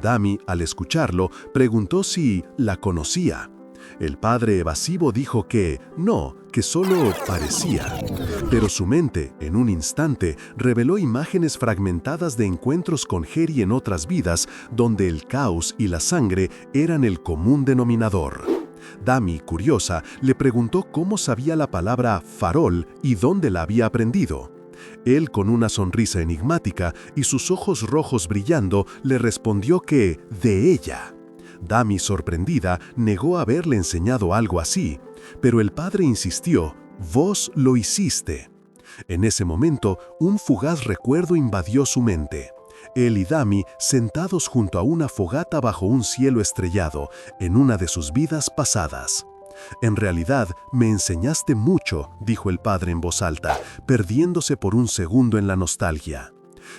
Dami, al escucharlo, preguntó si la conocía. El padre evasivo dijo que no, que solo parecía. Pero su mente, en un instante, reveló imágenes fragmentadas de encuentros con Gieri en otras vidas, donde el caos y la sangre eran el común denominador. Dami, curiosa, le preguntó cómo sabía la palabra farol y dónde la había aprendido. Él, con una sonrisa enigmática y sus ojos rojos brillando, le respondió que de ella. Dami, sorprendida, negó haberle enseñado algo así, pero el padre insistió: «Vos lo hiciste». En ese momento, un fugaz recuerdo invadió su mente. Él y Dami sentados junto a una fogata bajo un cielo estrellado, en una de sus vidas pasadas. «En realidad, me enseñaste mucho», dijo el padre en voz alta, perdiéndose por un segundo en la nostalgia.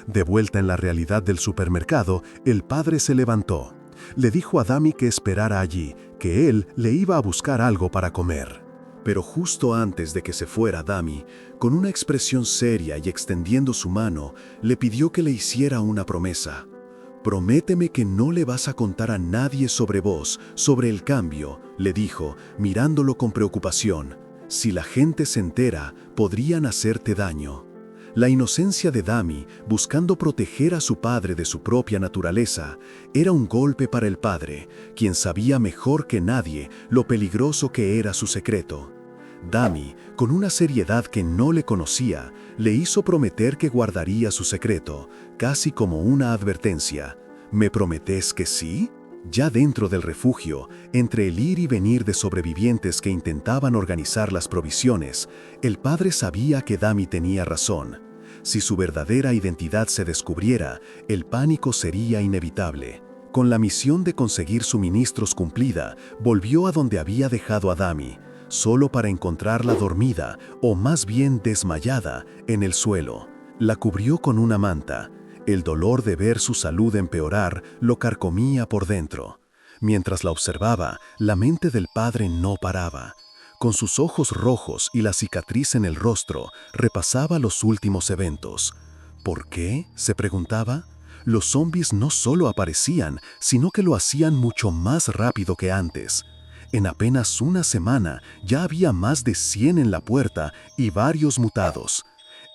De vuelta en la realidad del supermercado, el padre se levantó. Le dijo a Dami que esperara allí, que él le iba a buscar algo para comer. Pero justo antes de que se fuera Dami, con una expresión seria y extendiendo su mano, le pidió que le hiciera una promesa. «Prométeme que no le vas a contar a nadie sobre vos, sobre el cambio», le dijo, mirándolo con preocupación. «Si la gente se entera, podrían hacerte daño». La inocencia de Dami, buscando proteger a su padre de su propia naturaleza, era un golpe para el padre, quien sabía mejor que nadie lo peligroso que era su secreto. Dami, con una seriedad que no le conocía, le hizo prometer que guardaría su secreto, casi como una advertencia. «¿Me prometés que sí?». Ya dentro del refugio, entre el ir y venir de sobrevivientes que intentaban organizar las provisiones, el padre sabía que Dami tenía razón. Si su verdadera identidad se descubriera, el pánico sería inevitable. Con la misión de conseguir suministros cumplida, volvió a donde había dejado a Dami, solo para encontrarla dormida, o más bien desmayada, en el suelo. La cubrió con una manta. El dolor de ver su salud empeorar lo carcomía por dentro. Mientras la observaba, la mente del padre no paraba. Con sus ojos rojos y la cicatriz en el rostro, repasaba los últimos eventos. ¿Por qué?, se preguntaba. Los zombies no solo aparecían, sino que lo hacían mucho más rápido que antes. En apenas una semana ya había más de 100 en la puerta y varios mutados.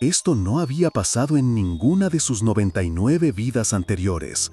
Esto no había pasado en ninguna de sus 99 vidas anteriores.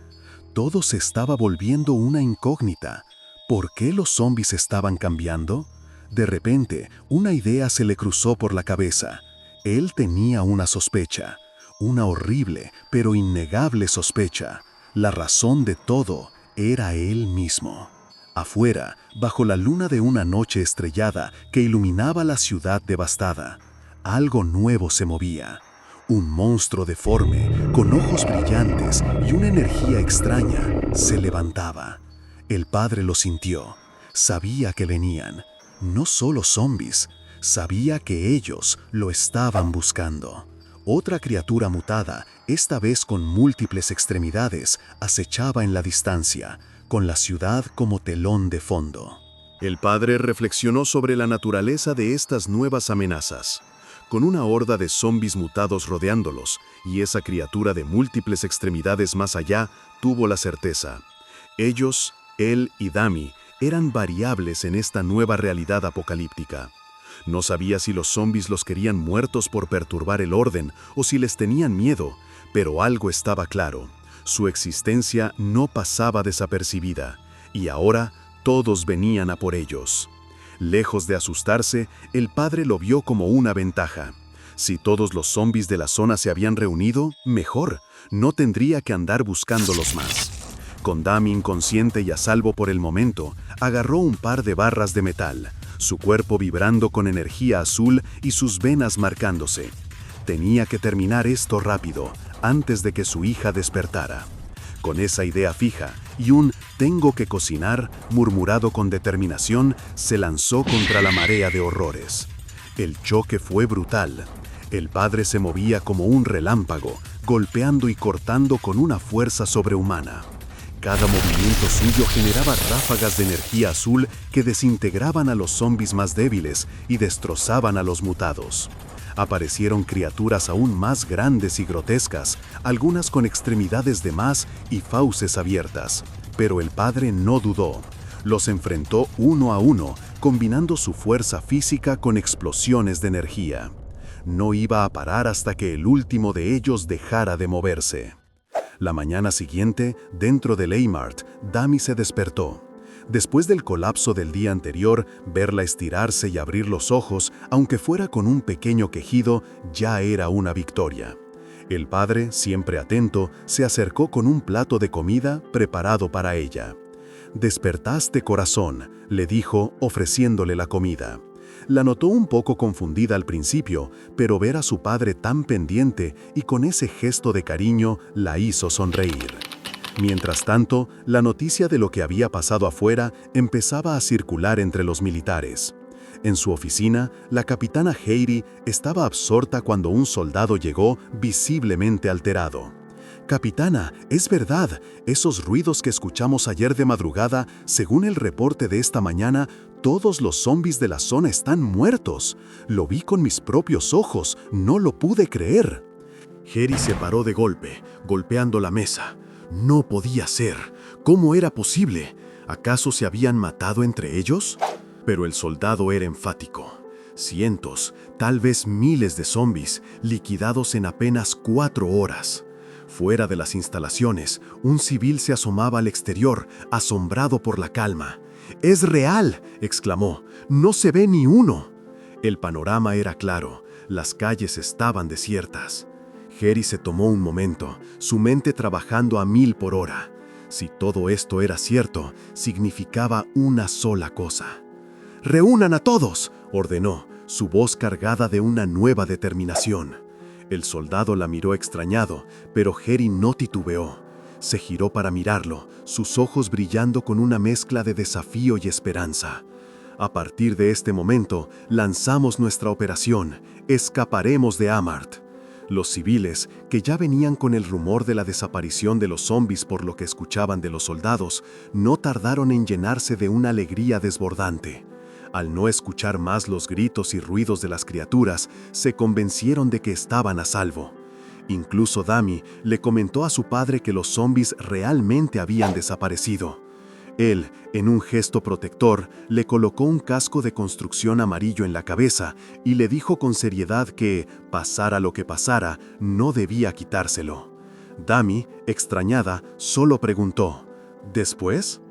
Todo se estaba volviendo una incógnita. ¿Por qué los zombies estaban cambiando? De repente, una idea se le cruzó por la cabeza. Él tenía una sospecha. Una horrible, pero innegable sospecha. La razón de todo era él mismo. Afuera, bajo la luna de una noche estrellada que iluminaba la ciudad devastada, algo nuevo se movía. Un monstruo deforme, con ojos brillantes y una energía extraña, se levantaba. El padre lo sintió. Sabía que venían. No solo zombies, sabía que ellos lo estaban buscando. Otra criatura mutada, esta vez con múltiples extremidades, acechaba en la distancia, con la ciudad como telón de fondo. El padre reflexionó sobre la naturaleza de estas nuevas amenazas. Con una horda de zombies mutados rodeándolos y esa criatura de múltiples extremidades más allá, tuvo la certeza. Ellos, él y Dami, eran variables en esta nueva realidad apocalíptica. No sabía si los zombies los querían muertos por perturbar el orden o si les tenían miedo, pero algo estaba claro. Su existencia no pasaba desapercibida, y ahora todos venían a por ellos. Lejos de asustarse, el padre lo vio como una ventaja. Si todos los zombies de la zona se habían reunido, mejor, no tendría que andar buscándolos más. Con Dami inconsciente y a salvo por el momento, agarró un par de barras de metal, su cuerpo vibrando con energía azul y sus venas marcándose. Tenía que terminar esto rápido, antes de que su hija despertara. Con esa idea fija y un «tengo que cocinar» murmurado con determinación, se lanzó contra la marea de horrores. El choque fue brutal. El padre se movía como un relámpago, golpeando y cortando con una fuerza sobrehumana. Cada movimiento suyo generaba ráfagas de energía azul que desintegraban a los zombies más débiles y destrozaban a los mutados. Aparecieron criaturas aún más grandes y grotescas, algunas con extremidades de más y fauces abiertas. Pero el padre no dudó. Los enfrentó uno a uno, combinando su fuerza física con explosiones de energía. No iba a parar hasta que el último de ellos dejara de moverse. La mañana siguiente, dentro del A-Mart, Dami se despertó. Después del colapso del día anterior, verla estirarse y abrir los ojos, aunque fuera con un pequeño quejido, ya era una victoria. El padre, siempre atento, se acercó con un plato de comida preparado para ella. «Despertaste, corazón», le dijo, ofreciéndole la comida. La notó un poco confundida al principio, pero ver a su padre tan pendiente y con ese gesto de cariño la hizo sonreír. Mientras tanto, la noticia de lo que había pasado afuera empezaba a circular entre los militares. En su oficina, la capitana Heidi estaba absorta cuando un soldado llegó visiblemente alterado. «Capitana, es verdad, esos ruidos que escuchamos ayer de madrugada, según el reporte de esta mañana, todos los zombies de la zona están muertos. Lo vi con mis propios ojos, no lo pude creer». Heidi se paró de golpe, golpeando la mesa. No podía ser. ¿Cómo era posible? ¿Acaso se habían matado entre ellos? Pero el soldado era enfático. Cientos, tal vez miles de zombies, liquidados en apenas 4 horas. Fuera de las instalaciones, un civil se asomaba al exterior, asombrado por la calma. «¡Es real!», exclamó. «¡No se ve ni uno!». El panorama era claro. Las calles estaban desiertas. Heidi se tomó un momento, su mente trabajando a 1000 por hora. Si todo esto era cierto, significaba una sola cosa. «¡Reúnan a todos!», ordenó, su voz cargada de una nueva determinación. El soldado la miró extrañado, pero Heidi no titubeó. Se giró para mirarlo, sus ojos brillando con una mezcla de desafío y esperanza. «A partir de este momento, lanzamos nuestra operación. Escaparemos de A-Mart». Los civiles, que ya venían con el rumor de la desaparición de los zombies por lo que escuchaban de los soldados, no tardaron en llenarse de una alegría desbordante. Al no escuchar más los gritos y ruidos de las criaturas, se convencieron de que estaban a salvo. Incluso Dami le comentó a su padre que los zombies realmente habían desaparecido. Él, en un gesto protector, le colocó un casco de construcción amarillo en la cabeza y le dijo con seriedad que, pasara lo que pasara, no debía quitárselo. Dami, extrañada, solo preguntó, ¿después?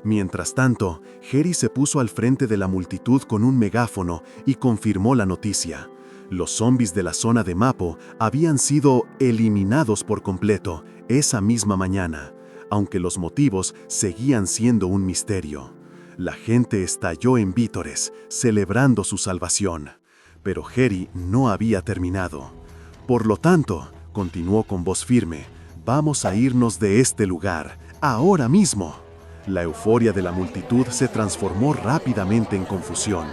Mientras tanto, Jerry se puso al frente de la multitud con un megáfono y confirmó la noticia. Los zombies de la zona de Mapo habían sido eliminados por completo esa misma mañana, aunque los motivos seguían siendo un misterio. La gente estalló en vítores, celebrando su salvación. Pero Jerry no había terminado. Por lo tanto, continuó con voz firme, vamos a irnos de este lugar, ahora mismo. La euforia de la multitud se transformó rápidamente en confusión.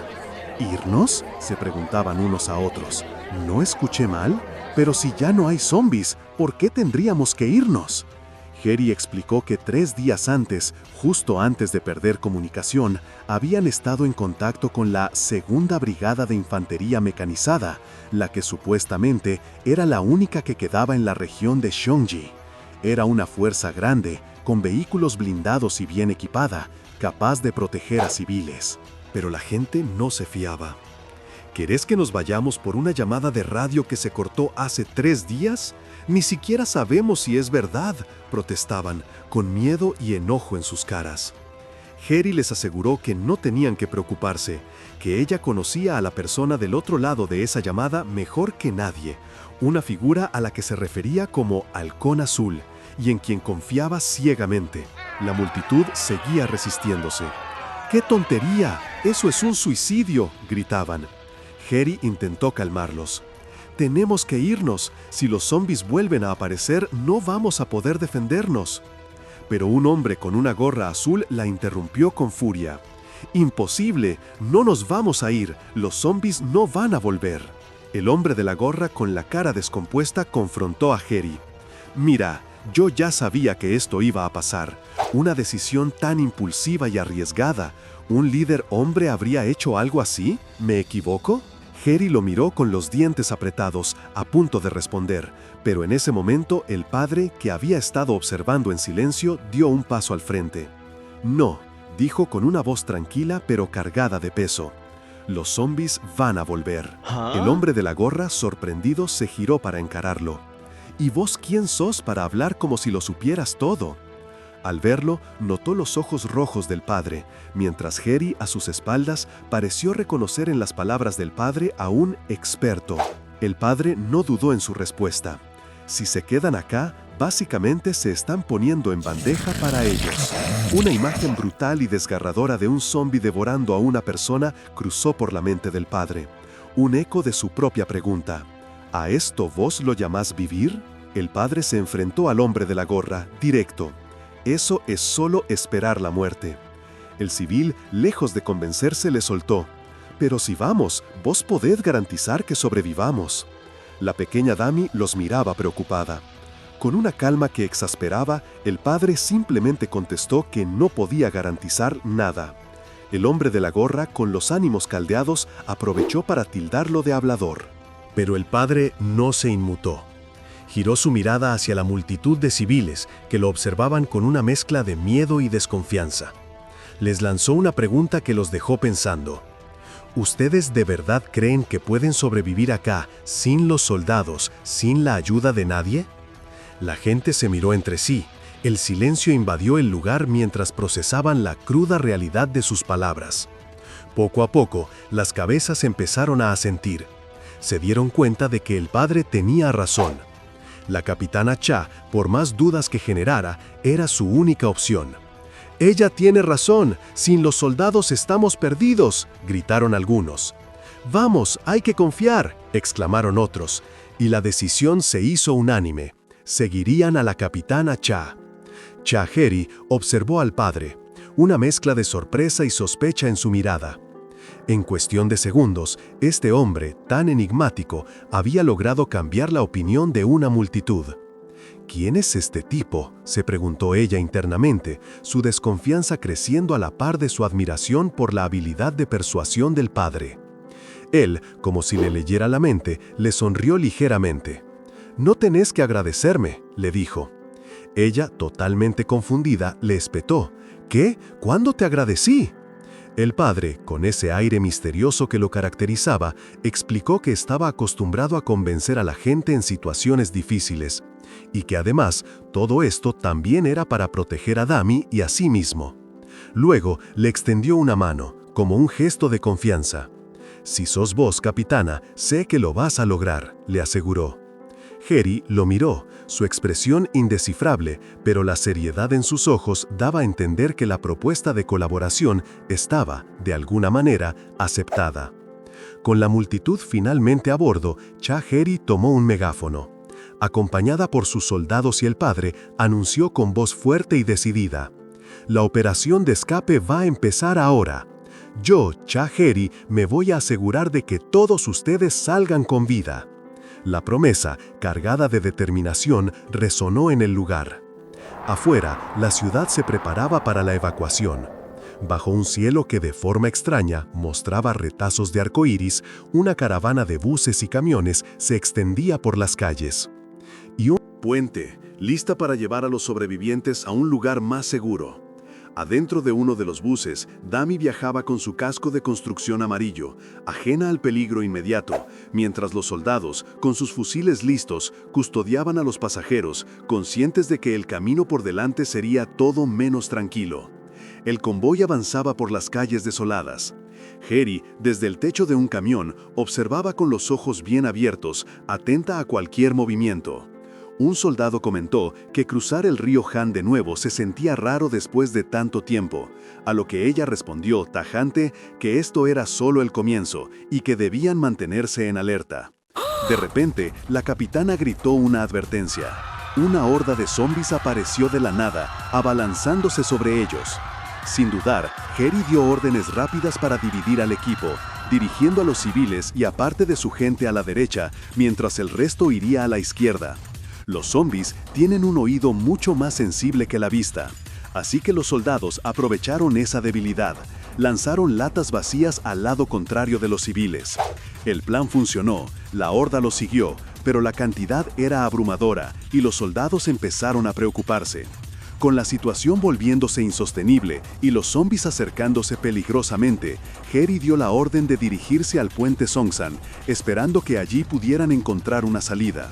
¿Irnos?, se preguntaban unos a otros. ¿No escuché mal? Pero si ya no hay zombies, ¿por qué tendríamos que irnos? Jerry explicó que 3 días antes, justo antes de perder comunicación, habían estado en contacto con la Segunda Brigada de Infantería Mecanizada, la que supuestamente era la única que quedaba en la región de Shonji. Era una fuerza grande, con vehículos blindados y bien equipada, capaz de proteger a civiles. Pero la gente no se fiaba. ¿Querés que nos vayamos por una llamada de radio que se cortó hace 3 días? Ni siquiera sabemos si es verdad, protestaban, con miedo y enojo en sus caras. Jerry les aseguró que no tenían que preocuparse, que ella conocía a la persona del otro lado de esa llamada mejor que nadie, una figura a la que se refería como Halcón Azul, y en quien confiaba ciegamente. La multitud seguía resistiéndose. ¡Qué tontería! ¡Eso es un suicidio!, gritaban. Jerry intentó calmarlos. Tenemos que irnos. Si los zombies vuelven a aparecer, no vamos a poder defendernos. Pero un hombre con una gorra azul la interrumpió con furia. ¡Imposible! No nos vamos a ir. Los zombies no van a volver. El hombre de la gorra con la cara descompuesta confrontó a Jerry. Mira, yo ya sabía que esto iba a pasar. Una decisión tan impulsiva y arriesgada. ¿Un líder hombre habría hecho algo así? ¿Me equivoco? Jerry lo miró con los dientes apretados, a punto de responder, pero en ese momento el padre, que había estado observando en silencio, dio un paso al frente. No, dijo con una voz tranquila pero cargada de peso. Los zombies van a volver. El hombre de la gorra, sorprendido, se giró para encararlo. ¿Y vos quién sos para hablar como si lo supieras todo? Al verlo, notó los ojos rojos del padre, mientras Jerry, a sus espaldas, pareció reconocer en las palabras del padre a un experto. El padre no dudó en su respuesta. Si se quedan acá, básicamente se están poniendo en bandeja para ellos. Una imagen brutal y desgarradora de un zombi devorando a una persona cruzó por la mente del padre. Un eco de su propia pregunta. ¿A esto vos lo llamás vivir? El padre se enfrentó al hombre de la gorra, directo. Eso es solo esperar la muerte. El civil, lejos de convencerse, le soltó. Pero si vamos, vos podés garantizar que sobrevivamos. La pequeña Dami los miraba preocupada. Con una calma que exasperaba, el padre simplemente contestó que no podía garantizar nada. El hombre de la gorra, con los ánimos caldeados, aprovechó para tildarlo de hablador. Pero el padre no se inmutó. Giró su mirada hacia la multitud de civiles que lo observaban con una mezcla de miedo y desconfianza. Les lanzó una pregunta que los dejó pensando. ¿Ustedes de verdad creen que pueden sobrevivir acá sin los soldados, sin la ayuda de nadie? La gente se miró entre sí. El silencio invadió el lugar mientras procesaban la cruda realidad de sus palabras. Poco a poco, las cabezas empezaron a asentir. Se dieron cuenta de que el padre tenía razón. La capitana Cha, por más dudas que generara, era su única opción. «Ella tiene razón, sin los soldados estamos perdidos», gritaron algunos. «Vamos, hay que confiar», exclamaron otros, y la decisión se hizo unánime. Seguirían a la capitana Cha. Cha Jerry observó al padre, una mezcla de sorpresa y sospecha en su mirada. En cuestión de segundos, este hombre, tan enigmático, había logrado cambiar la opinión de una multitud. ¿Quién es este tipo?, se preguntó ella internamente, su desconfianza creciendo a la par de su admiración por la habilidad de persuasión del padre. Él, como si le leyera la mente, le sonrió ligeramente. «No tenés que agradecerme», le dijo. Ella, totalmente confundida, le espetó. «¿Qué? ¿Cuándo te agradecí?» El padre, con ese aire misterioso que lo caracterizaba, explicó que estaba acostumbrado a convencer a la gente en situaciones difíciles, y que además todo esto también era para proteger a Dami y a sí mismo. Luego le extendió una mano, como un gesto de confianza. «Si sos vos, capitana, sé que lo vas a lograr», le aseguró. Heri lo miró, su expresión indescifrable, pero la seriedad en sus ojos daba a entender que la propuesta de colaboración estaba, de alguna manera, aceptada. Con la multitud finalmente a bordo, Heri tomó un megáfono. Acompañada por sus soldados y el padre, anunció con voz fuerte y decidida: «La operación de escape va a empezar ahora. Yo, Heri, me voy a asegurar de que todos ustedes salgan con vida». La promesa, cargada de determinación, resonó en el lugar. Afuera, la ciudad se preparaba para la evacuación. Bajo un cielo que de forma extraña mostraba retazos de arcoíris, una caravana de buses y camiones se extendía por las calles. Y un puente, lista para llevar a los sobrevivientes a un lugar más seguro. Adentro de uno de los buses, Dami viajaba con su casco de construcción amarillo, ajena al peligro inmediato, mientras los soldados, con sus fusiles listos, custodiaban a los pasajeros, conscientes de que el camino por delante sería todo menos tranquilo. El convoy avanzaba por las calles desoladas. Heri, desde el techo de un camión, observaba con los ojos bien abiertos, atenta a cualquier movimiento. Un soldado comentó que cruzar el río Han de nuevo se sentía raro después de tanto tiempo, a lo que ella respondió tajante que esto era solo el comienzo y que debían mantenerse en alerta. De repente, la capitana gritó una advertencia. Una horda de zombies apareció de la nada, abalanzándose sobre ellos. Sin dudar, Heri dio órdenes rápidas para dividir al equipo, dirigiendo a los civiles y a parte de su gente a la derecha, mientras el resto iría a la izquierda. Los zombies tienen un oído mucho más sensible que la vista, así que los soldados aprovecharon esa debilidad, lanzaron latas vacías al lado contrario de los civiles. El plan funcionó, la horda los siguió, pero la cantidad era abrumadora y los soldados empezaron a preocuparse. Con la situación volviéndose insostenible y los zombies acercándose peligrosamente, Heri dio la orden de dirigirse al puente Songsan, esperando que allí pudieran encontrar una salida.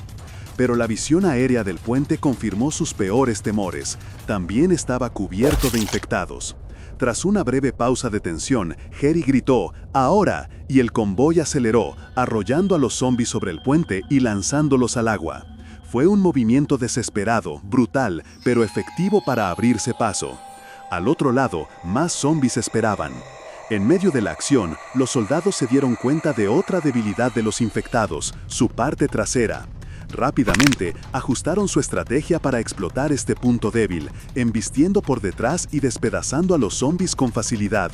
Pero la visión aérea del puente confirmó sus peores temores. También estaba cubierto de infectados. Tras una breve pausa de tensión, Heri gritó «¡Ahora!» y el convoy aceleró, arrollando a los zombies sobre el puente y lanzándolos al agua. Fue un movimiento desesperado, brutal, pero efectivo para abrirse paso. Al otro lado, más zombies esperaban. En medio de la acción, los soldados se dieron cuenta de otra debilidad de los infectados, su parte trasera. Rápidamente, ajustaron su estrategia para explotar este punto débil, embistiendo por detrás y despedazando a los zombies con facilidad.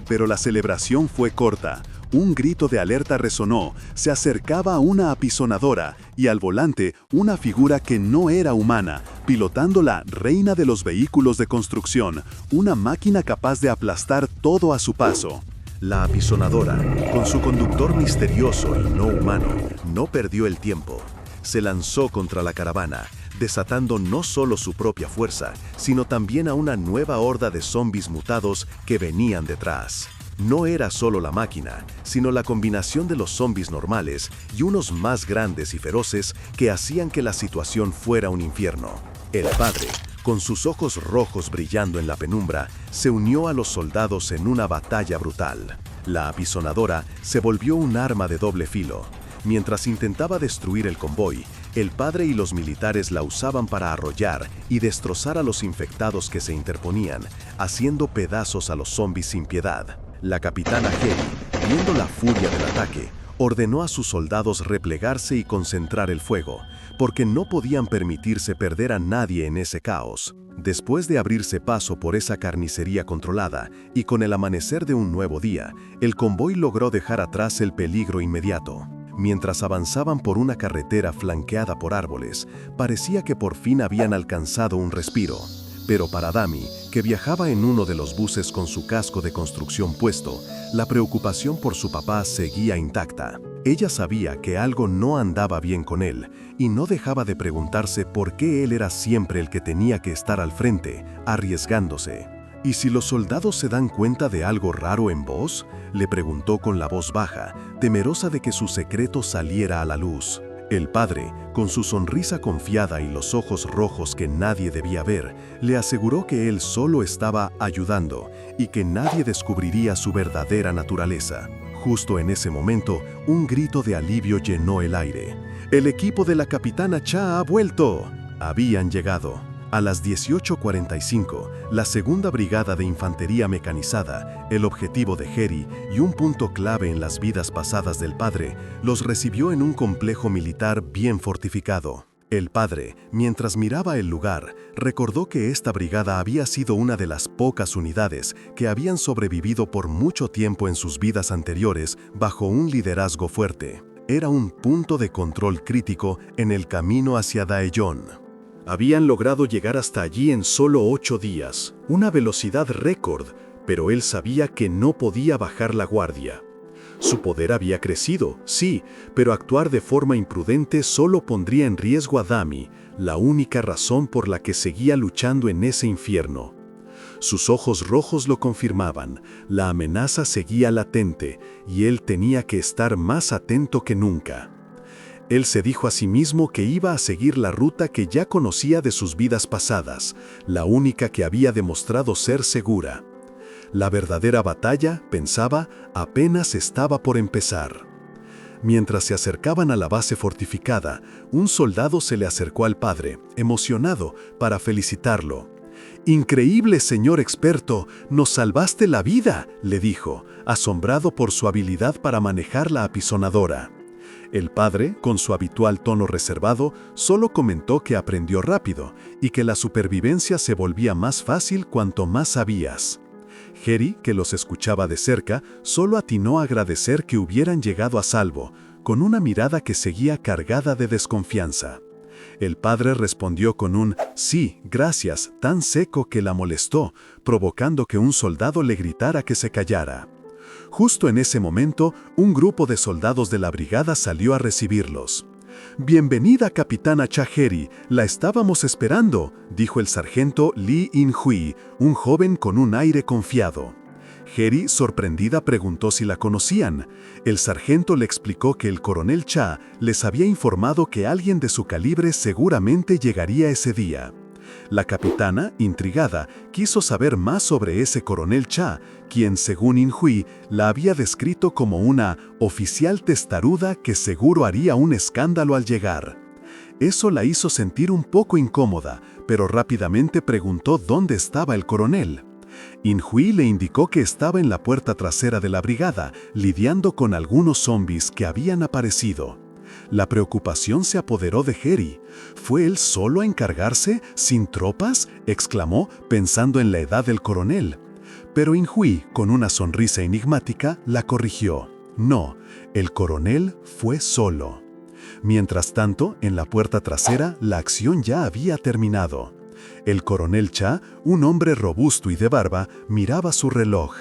Pero la celebración fue corta. Un grito de alerta resonó, se acercaba a una apisonadora y al volante una figura que no era humana, pilotando la reina de los vehículos de construcción, una máquina capaz de aplastar todo a su paso. La apisonadora, con su conductor misterioso y no humano, no perdió el tiempo. Se lanzó contra la caravana, desatando no solo su propia fuerza, sino también a una nueva horda de zombies mutados que venían detrás. No era solo la máquina, sino la combinación de los zombies normales y unos más grandes y feroces que hacían que la situación fuera un infierno. El padre, con sus ojos rojos brillando en la penumbra, se unió a los soldados en una batalla brutal. La apisonadora se volvió un arma de doble filo. Mientras intentaba destruir el convoy, el padre y los militares la usaban para arrollar y destrozar a los infectados que se interponían, haciendo pedazos a los zombies sin piedad. La capitana Heri, viendo la furia del ataque, ordenó a sus soldados replegarse y concentrar el fuego, porque no podían permitirse perder a nadie en ese caos. Después de abrirse paso por esa carnicería controlada y con el amanecer de un nuevo día, el convoy logró dejar atrás el peligro inmediato. Mientras avanzaban por una carretera flanqueada por árboles, parecía que por fin habían alcanzado un respiro. Pero para Dami, que viajaba en uno de los buses con su casco de construcción puesto, la preocupación por su papá seguía intacta. Ella sabía que algo no andaba bien con él y no dejaba de preguntarse por qué él era siempre el que tenía que estar al frente, arriesgándose. ¿Y si los soldados se dan cuenta de algo raro en vos?, le preguntó con la voz baja, temerosa de que su secreto saliera a la luz. El padre, con su sonrisa confiada y los ojos rojos que nadie debía ver, le aseguró que él solo estaba ayudando y que nadie descubriría su verdadera naturaleza. Justo en ese momento, un grito de alivio llenó el aire. ¡El equipo de la capitana Cha ha vuelto! Habían llegado. A las 18:45, la segunda brigada de infantería mecanizada, el objetivo de Harry y un punto clave en las vidas pasadas del padre, los recibió en un complejo militar bien fortificado. El padre, mientras miraba el lugar, recordó que esta brigada había sido una de las pocas unidades que habían sobrevivido por mucho tiempo en sus vidas anteriores bajo un liderazgo fuerte. Era un punto de control crítico en el camino hacia Daejeon. Habían logrado llegar hasta allí en solo 8 días, una velocidad récord, pero él sabía que no podía bajar la guardia. Su poder había crecido, sí, pero actuar de forma imprudente solo pondría en riesgo a Dami, la única razón por la que seguía luchando en ese infierno. Sus ojos rojos lo confirmaban, la amenaza seguía latente y él tenía que estar más atento que nunca. Él se dijo a sí mismo que iba a seguir la ruta que ya conocía de sus vidas pasadas, la única que había demostrado ser segura. La verdadera batalla, pensaba, apenas estaba por empezar. Mientras se acercaban a la base fortificada, un soldado se le acercó al padre, emocionado, para felicitarlo. «Increíble, señor experto, nos salvaste la vida», le dijo, asombrado por su habilidad para manejar la apisonadora. El padre, con su habitual tono reservado, solo comentó que aprendió rápido y que la supervivencia se volvía más fácil cuanto más sabías. Harry, que los escuchaba de cerca, solo atinó a agradecer que hubieran llegado a salvo, con una mirada que seguía cargada de desconfianza. El padre respondió con un «sí, gracias», tan seco que la molestó, provocando que un soldado le gritara que se callara. Justo en ese momento, un grupo de soldados de la brigada salió a recibirlos. «Bienvenida, capitana Cha Harry, la estábamos esperando», dijo el sargento Lee In-hui, un joven con un aire confiado. Harry, sorprendida, preguntó si la conocían. El sargento le explicó que el coronel Cha les había informado que alguien de su calibre seguramente llegaría ese día. La capitana, intrigada, quiso saber más sobre ese coronel Cha, quien, según In-hui, la había descrito como una oficial testaruda que seguro haría un escándalo al llegar. Eso la hizo sentir un poco incómoda, pero rápidamente preguntó dónde estaba el coronel. In-hui le indicó que estaba en la puerta trasera de la brigada, lidiando con algunos zombies que habían aparecido. La preocupación se apoderó de Harry. ¿Fue él solo a encargarse, sin tropas?, exclamó, pensando en la edad del coronel. Pero In-hui, con una sonrisa enigmática, la corrigió. No, el coronel fue solo. Mientras tanto, en la puerta trasera, la acción ya había terminado. El coronel Cha, un hombre robusto y de barba, miraba su reloj,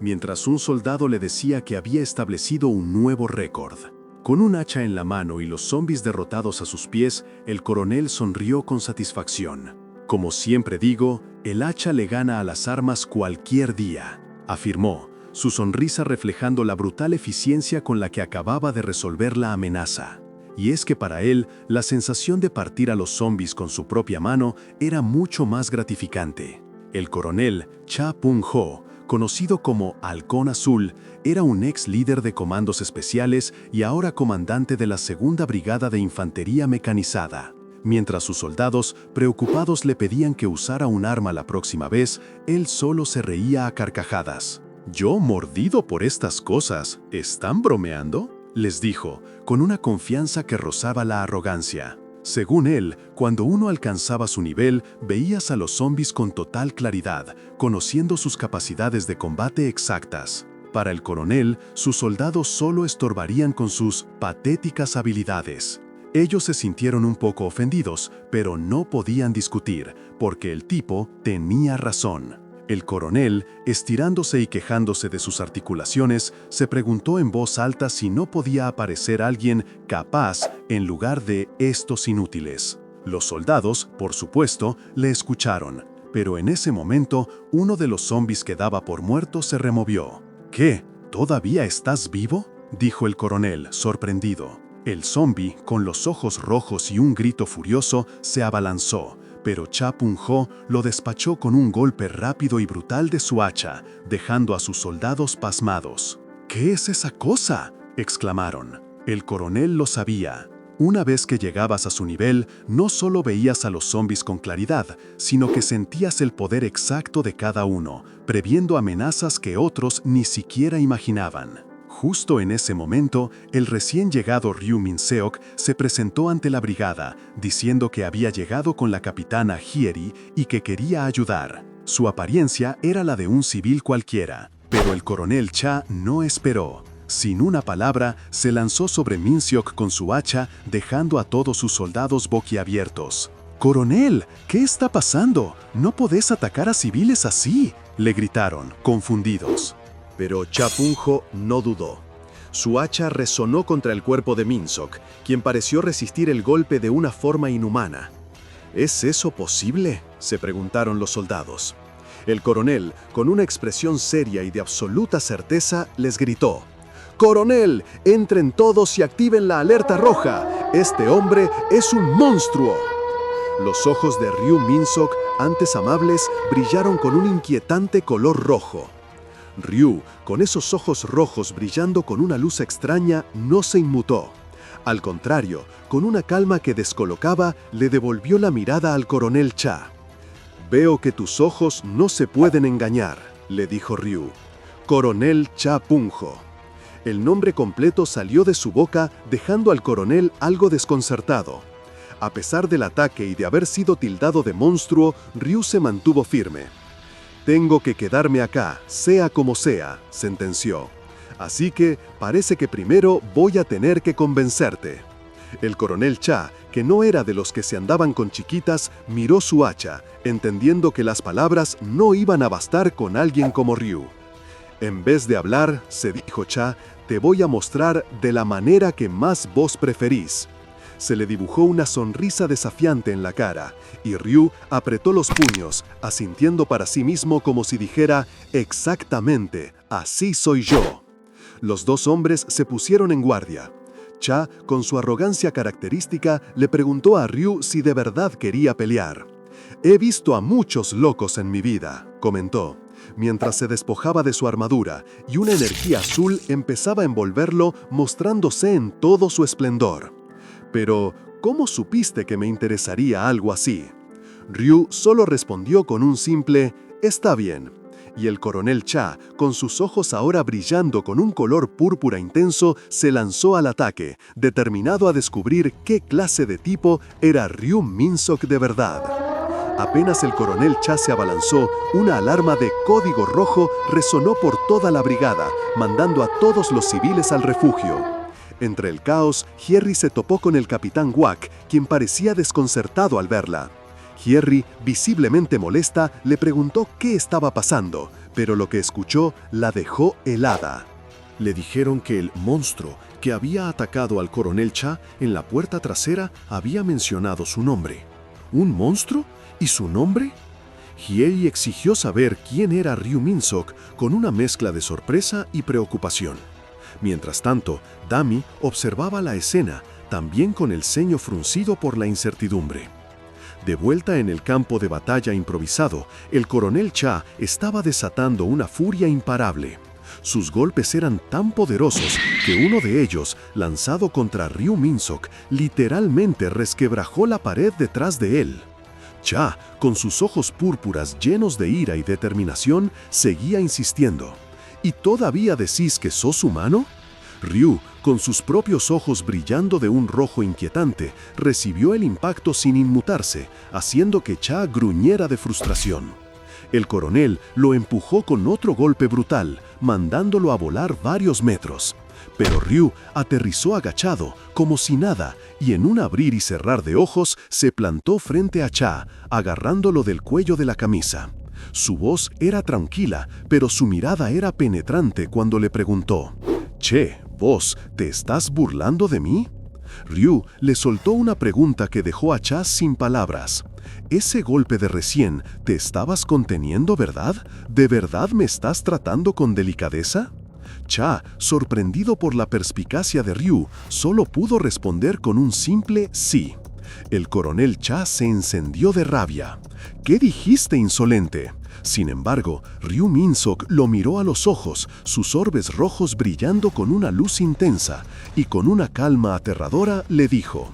mientras un soldado le decía que había establecido un nuevo récord. Con un hacha en la mano y los zombies derrotados a sus pies, el coronel sonrió con satisfacción. «Como siempre digo, el hacha le gana a las armas cualquier día», afirmó, su sonrisa reflejando la brutal eficiencia con la que acababa de resolver la amenaza. Y es que para él, la sensación de partir a los zombies con su propia mano era mucho más gratificante. El coronel Cha Pung-ho, conocido como Halcón Azul, era un ex líder de comandos especiales y ahora comandante de la Segunda Brigada de Infantería Mecanizada. Mientras sus soldados, preocupados, le pedían que usara un arma la próxima vez, él solo se reía a carcajadas. «¿Yo mordido por estas cosas? ¿Están bromeando?», les dijo, con una confianza que rozaba la arrogancia. Según él, cuando uno alcanzaba su nivel, veías a los zombies con total claridad, conociendo sus capacidades de combate exactas. Para el coronel, sus soldados solo estorbarían con sus patéticas habilidades. Ellos se sintieron un poco ofendidos, pero no podían discutir, porque el tipo tenía razón. El coronel, estirándose y quejándose de sus articulaciones, se preguntó en voz alta si no podía aparecer alguien capaz en lugar de estos inútiles. Los soldados, por supuesto, le escucharon, pero en ese momento uno de los zombis que daba por muerto se removió. ¿Qué? ¿Todavía estás vivo?, dijo el coronel, sorprendido. El zombi, con los ojos rojos y un grito furioso, se abalanzó, pero Cha Pung-ho lo despachó con un golpe rápido y brutal de su hacha, dejando a sus soldados pasmados. «¿Qué es esa cosa?», exclamaron. El coronel lo sabía. Una vez que llegabas a su nivel, no solo veías a los zombis con claridad, sino que sentías el poder exacto de cada uno, previendo amenazas que otros ni siquiera imaginaban. Justo en ese momento, el recién llegado Ryu Min-seok se presentó ante la brigada, diciendo que había llegado con la capitana Hyeri y que quería ayudar. Su apariencia era la de un civil cualquiera, pero el coronel Cha no esperó. Sin una palabra, se lanzó sobre Min-seok con su hacha, dejando a todos sus soldados boquiabiertos. «¡Coronel! ¿Qué está pasando? No podés atacar a civiles así», le gritaron, confundidos. Pero Cha Pung-ho no dudó. Su hacha resonó contra el cuerpo de Min-seok, quien pareció resistir el golpe de una forma inhumana. ¿Es eso posible?, se preguntaron los soldados. El coronel, con una expresión seria y de absoluta certeza, les gritó: «¡Coronel, entren todos y activen la alerta roja! Este hombre es un monstruo». Los ojos de Ryu Min-seok, antes amables, brillaron con un inquietante color rojo. Ryu, con esos ojos rojos brillando con una luz extraña, no se inmutó. Al contrario, con una calma que descolocaba, le devolvió la mirada al coronel Cha. «Veo que tus ojos no se pueden engañar», le dijo Ryu. «Coronel Cha Pung-ho». El nombre completo salió de su boca, dejando al coronel algo desconcertado. A pesar del ataque y de haber sido tildado de monstruo, Ryu se mantuvo firme. «Tengo que quedarme acá, sea como sea», sentenció. «Así que parece que primero voy a tener que convencerte». El coronel Cha, que no era de los que se andaban con chiquitas, miró su hacha, entendiendo que las palabras no iban a bastar con alguien como Ryu. «En vez de hablar», se dijo Cha, «te voy a mostrar de la manera que más vos preferís». Se le dibujó una sonrisa desafiante en la cara, y Ryu apretó los puños, asintiendo para sí mismo como si dijera: «Exactamente, así soy yo». Los dos hombres se pusieron en guardia. Cha, con su arrogancia característica, le preguntó a Ryu si de verdad quería pelear. «He visto a muchos locos en mi vida», comentó, mientras se despojaba de su armadura, y una energía azul empezaba a envolverlo, mostrándose en todo su esplendor. «Pero, ¿cómo supiste que me interesaría algo así?». Ryu solo respondió con un simple «está bien», y el coronel Cha, con sus ojos ahora brillando con un color púrpura intenso, se lanzó al ataque, determinado a descubrir qué clase de tipo era Ryu Min-seok de verdad. Apenas el coronel Cha se abalanzó, una alarma de código rojo resonó por toda la brigada, mandando a todos los civiles al refugio. Entre el caos, Hyeri se topó con el capitán Wak, quien parecía desconcertado al verla. Hyeri, visiblemente molesta, le preguntó qué estaba pasando, pero lo que escuchó la dejó helada. Le dijeron que el monstruo que había atacado al coronel Cha en la puerta trasera había mencionado su nombre. ¿Un monstruo? ¿Y su nombre? Hyeri exigió saber quién era Ryu Min-seok con una mezcla de sorpresa y preocupación. Mientras tanto, Dami observaba la escena, también con el ceño fruncido por la incertidumbre. De vuelta en el campo de batalla improvisado, el coronel Cha estaba desatando una furia imparable. Sus golpes eran tan poderosos que uno de ellos, lanzado contra Ryu Min-seok, literalmente resquebrajó la pared detrás de él. Cha, con sus ojos púrpuras llenos de ira y determinación, seguía insistiendo. ¿Y todavía decís que sos humano? Ryu, con sus propios ojos brillando de un rojo inquietante, recibió el impacto sin inmutarse, haciendo que Cha gruñera de frustración. El coronel lo empujó con otro golpe brutal, mandándolo a volar varios metros. Pero Ryu aterrizó agachado, como si nada, y en un abrir y cerrar de ojos se plantó frente a Cha, agarrándolo del cuello de la camisa. Su voz era tranquila, pero su mirada era penetrante cuando le preguntó: «Che, vos, ¿te estás burlando de mí?». Ryu le soltó una pregunta que dejó a Cha sin palabras. «Ese golpe de recién, ¿te estabas conteniendo, verdad? ¿De verdad me estás tratando con delicadeza?». Cha, sorprendido por la perspicacia de Ryu, solo pudo responder con un simple sí. El coronel Cha se encendió de rabia. «¿Qué dijiste, insolente?». Sin embargo, Ryu Min-sok lo miró a los ojos, sus orbes rojos brillando con una luz intensa, y con una calma aterradora le dijo: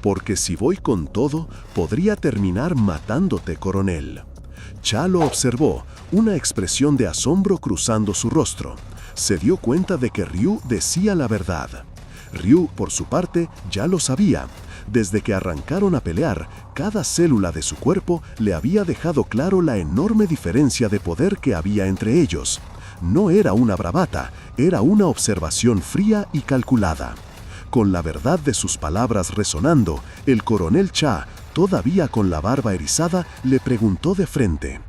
«Porque si voy con todo, podría terminar matándote, coronel». Cha lo observó, una expresión de asombro cruzando su rostro. Se dio cuenta de que Ryu decía la verdad. Ryu, por su parte, ya lo sabía. Desde que arrancaron a pelear, cada célula de su cuerpo le había dejado claro la enorme diferencia de poder que había entre ellos. No era una bravata, era una observación fría y calculada. Con la verdad de sus palabras resonando, el coronel Cha, todavía con la barba erizada, le preguntó de frente: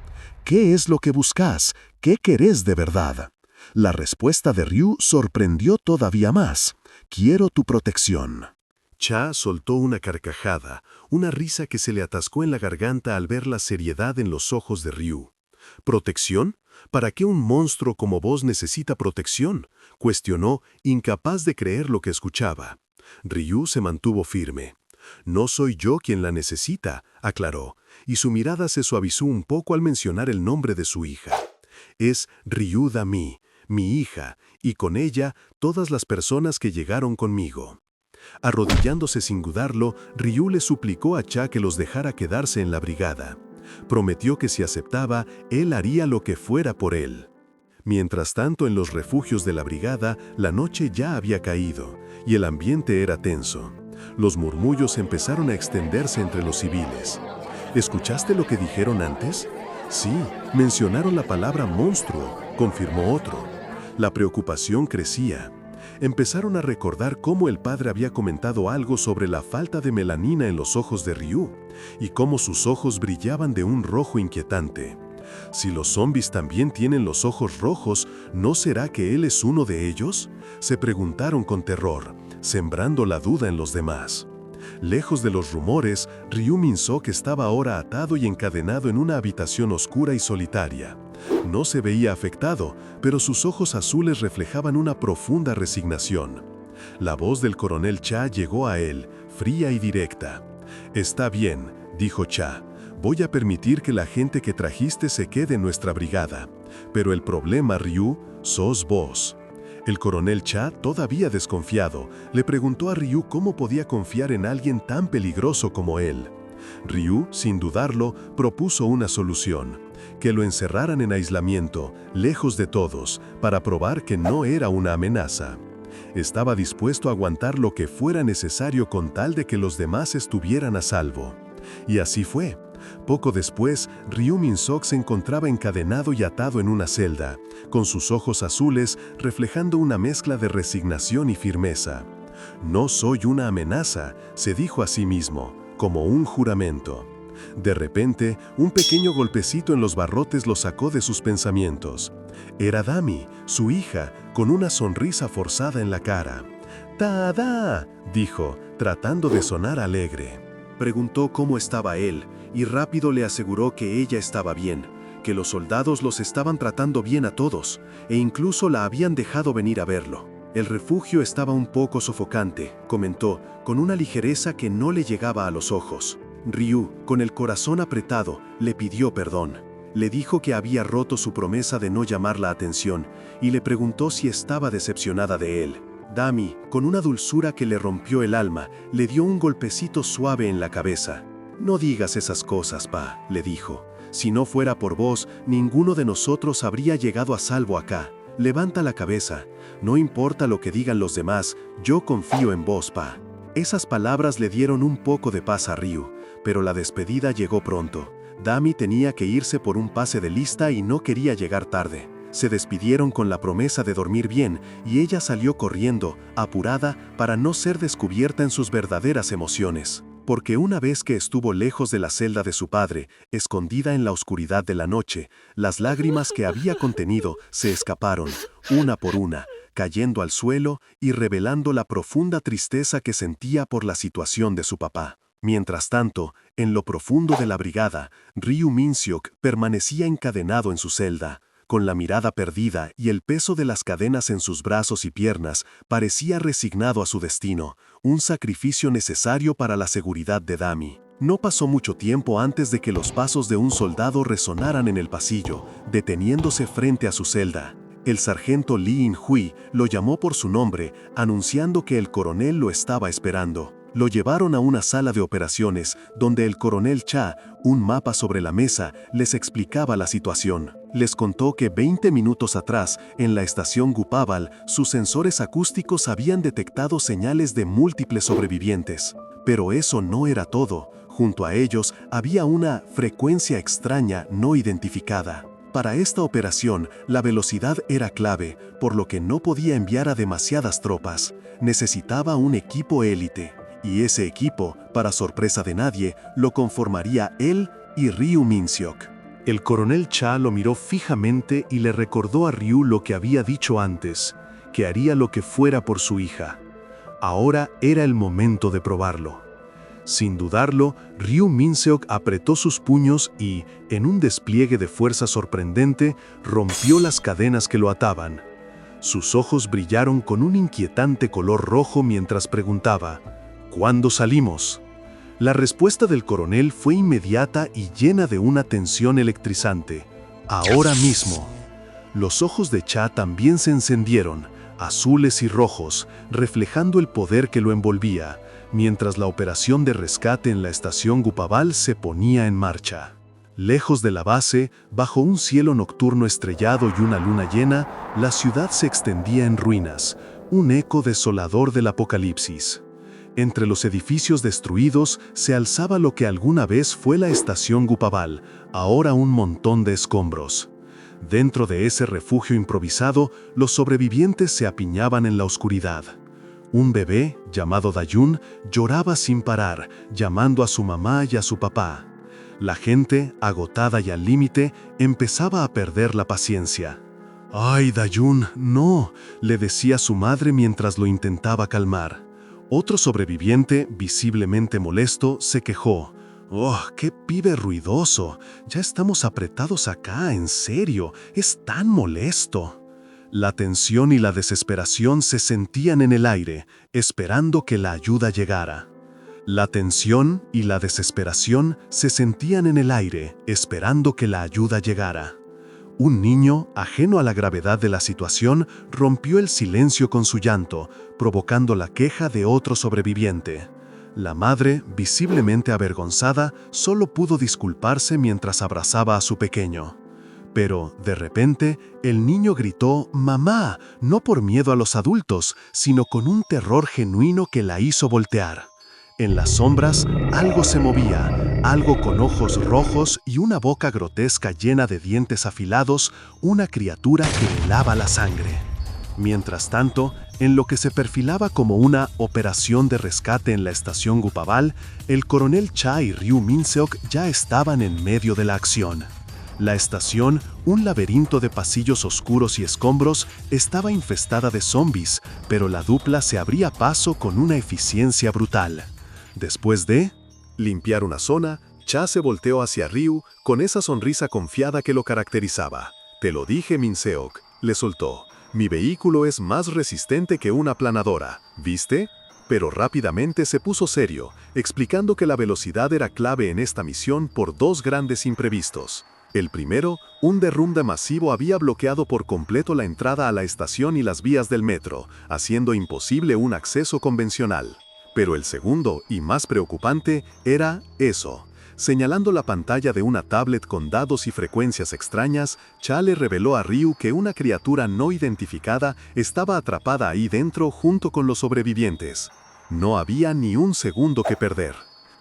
«¿Qué es lo que buscas? ¿Qué querés de verdad?». La respuesta de Ryu sorprendió todavía más: «Quiero tu protección». Cha soltó una carcajada, una risa que se le atascó en la garganta al ver la seriedad en los ojos de Ryu. «¿Protección? ¿Para qué un monstruo como vos necesita protección?», cuestionó, incapaz de creer lo que escuchaba. Ryu se mantuvo firme. «No soy yo quien la necesita», aclaró, y su mirada se suavizó un poco al mencionar el nombre de su hija. «Es Ryu-Dami, mi hija, y con ella todas las personas que llegaron conmigo». Arrodillándose sin dudarlo, Ryu le suplicó a Cha que los dejara quedarse en la brigada. Prometió que si aceptaba, él haría lo que fuera por él. Mientras tanto, en los refugios de la brigada, la noche ya había caído, y el ambiente era tenso. Los murmullos empezaron a extenderse entre los civiles. «¿Escuchaste lo que dijeron antes?». «Sí, mencionaron la palabra monstruo», confirmó otro. La preocupación crecía. Empezaron a recordar cómo el padre había comentado algo sobre la falta de melanina en los ojos de Ryu, y cómo sus ojos brillaban de un rojo inquietante. Si los zombies también tienen los ojos rojos, ¿no será que él es uno de ellos?, se preguntaron con terror, sembrando la duda en los demás. Lejos de los rumores, Ryu Min-sok estaba ahora atado y encadenado en una habitación oscura y solitaria. No se veía afectado, pero sus ojos azules reflejaban una profunda resignación. La voz del coronel Cha llegó a él, fría y directa. «Está bien», dijo Cha. «Voy a permitir que la gente que trajiste se quede en nuestra brigada. Pero el problema, Ryu, sos vos». El coronel Cha, todavía desconfiado, le preguntó a Ryu cómo podía confiar en alguien tan peligroso como él. Ryu, sin dudarlo, propuso una solución: que lo encerraran en aislamiento, lejos de todos, para probar que no era una amenaza. Estaba dispuesto a aguantar lo que fuera necesario con tal de que los demás estuvieran a salvo. Y así fue. Poco después, Ryu Min-sok se encontraba encadenado y atado en una celda, con sus ojos azules reflejando una mezcla de resignación y firmeza. «No soy una amenaza», se dijo a sí mismo, como un juramento. De repente, un pequeño golpecito en los barrotes lo sacó de sus pensamientos. Era Dami, su hija, con una sonrisa forzada en la cara. «¡Tada!», dijo, tratando de sonar alegre. Preguntó cómo estaba él, y rápido le aseguró que ella estaba bien, que los soldados los estaban tratando bien a todos, e incluso la habían dejado venir a verlo. El refugio estaba un poco sofocante, comentó, con una ligereza que no le llegaba a los ojos. Ryu, con el corazón apretado, le pidió perdón. Le dijo que había roto su promesa de no llamar la atención, y le preguntó si estaba decepcionada de él. Dami, con una dulzura que le rompió el alma, le dio un golpecito suave en la cabeza. «No digas esas cosas, pa», le dijo. «Si no fuera por vos, ninguno de nosotros habría llegado a salvo acá. Levanta la cabeza. No importa lo que digan los demás, yo confío en vos, pa». Esas palabras le dieron un poco de paz a Ryu, pero la despedida llegó pronto. Dami tenía que irse por un pase de lista y no quería llegar tarde. Se despidieron con la promesa de dormir bien y ella salió corriendo, apurada, para no ser descubierta en sus verdaderas emociones. Porque una vez que estuvo lejos de la celda de su padre, escondida en la oscuridad de la noche, las lágrimas que había contenido se escaparon, una por una, cayendo al suelo y revelando la profunda tristeza que sentía por la situación de su papá. Mientras tanto, en lo profundo de la brigada, Ryu Min-seok permanecía encadenado en su celda. Con la mirada perdida y el peso de las cadenas en sus brazos y piernas, parecía resignado a su destino, un sacrificio necesario para la seguridad de Dami. No pasó mucho tiempo antes de que los pasos de un soldado resonaran en el pasillo, deteniéndose frente a su celda. El sargento Lee In-hui lo llamó por su nombre, anunciando que el coronel lo estaba esperando. Lo llevaron a una sala de operaciones, donde el coronel Cha, un mapa sobre la mesa, les explicaba la situación. Les contó que 20 minutos atrás, en la estación Gupabal, sus sensores acústicos habían detectado señales de múltiples sobrevivientes. Pero eso no era todo. Junto a ellos había una frecuencia extraña no identificada. Para esta operación, la velocidad era clave, por lo que no podía enviar a demasiadas tropas. Necesitaba un equipo élite. Y ese equipo, para sorpresa de nadie, lo conformaría él y Ryu Min-seok. El coronel Cha lo miró fijamente y le recordó a Ryu lo que había dicho antes, que haría lo que fuera por su hija. Ahora era el momento de probarlo. Sin dudarlo, Ryu Min-seok apretó sus puños y, en un despliegue de fuerza sorprendente, rompió las cadenas que lo ataban. Sus ojos brillaron con un inquietante color rojo mientras preguntaba: ¿cuándo salimos? La respuesta del coronel fue inmediata y llena de una tensión electrizante. Ahora mismo. Los ojos de Cha también se encendieron, azules y rojos, reflejando el poder que lo envolvía, mientras la operación de rescate en la estación Gupabal se ponía en marcha. Lejos de la base, bajo un cielo nocturno estrellado y una luna llena, la ciudad se extendía en ruinas, un eco desolador del apocalipsis. Entre los edificios destruidos se alzaba lo que alguna vez fue la estación Gupabal, ahora un montón de escombros. Dentro de ese refugio improvisado, los sobrevivientes se apiñaban en la oscuridad. Un bebé, llamado Dayun, lloraba sin parar, llamando a su mamá y a su papá. La gente, agotada y al límite, empezaba a perder la paciencia. «¡Ay, Dayun, no!», le decía su madre mientras lo intentaba calmar. Otro sobreviviente, visiblemente molesto, se quejó. «¡Oh, qué pibe ruidoso! Ya estamos apretados acá, en serio, es tan molesto». La tensión y la desesperación se sentían en el aire, esperando que la ayuda llegara. La tensión y la desesperación se sentían en el aire, esperando que la ayuda llegara. Un niño, ajeno a la gravedad de la situación, rompió el silencio con su llanto, provocando la queja de otro sobreviviente. La madre, visiblemente avergonzada, solo pudo disculparse mientras abrazaba a su pequeño. Pero, de repente, el niño gritó «¡Mamá!», no por miedo a los adultos, sino con un terror genuino que la hizo voltear. En las sombras, algo se movía, algo con ojos rojos y una boca grotesca llena de dientes afilados, una criatura que helaba la sangre. Mientras tanto, en lo que se perfilaba como una operación de rescate en la estación Gupabal, el coronel Cha y Ryu Min-seok ya estaban en medio de la acción. La estación, un laberinto de pasillos oscuros y escombros, estaba infestada de zombies, pero la dupla se abría paso con una eficiencia brutal. Después de limpiar una zona, Cha se volteó hacia Ryu con esa sonrisa confiada que lo caracterizaba. «Te lo dije, Min-seok», le soltó. «Mi vehículo es más resistente que una aplanadora, ¿viste?». Pero rápidamente se puso serio, explicando que la velocidad era clave en esta misión por dos grandes imprevistos. El primero, un derrumbe masivo había bloqueado por completo la entrada a la estación y las vías del metro, haciendo imposible un acceso convencional. Pero el segundo, y más preocupante, era eso. Señalando la pantalla de una tablet con dados y frecuencias extrañas, Cha le reveló a Ryu que una criatura no identificada estaba atrapada ahí dentro junto con los sobrevivientes. No había ni un segundo que perder.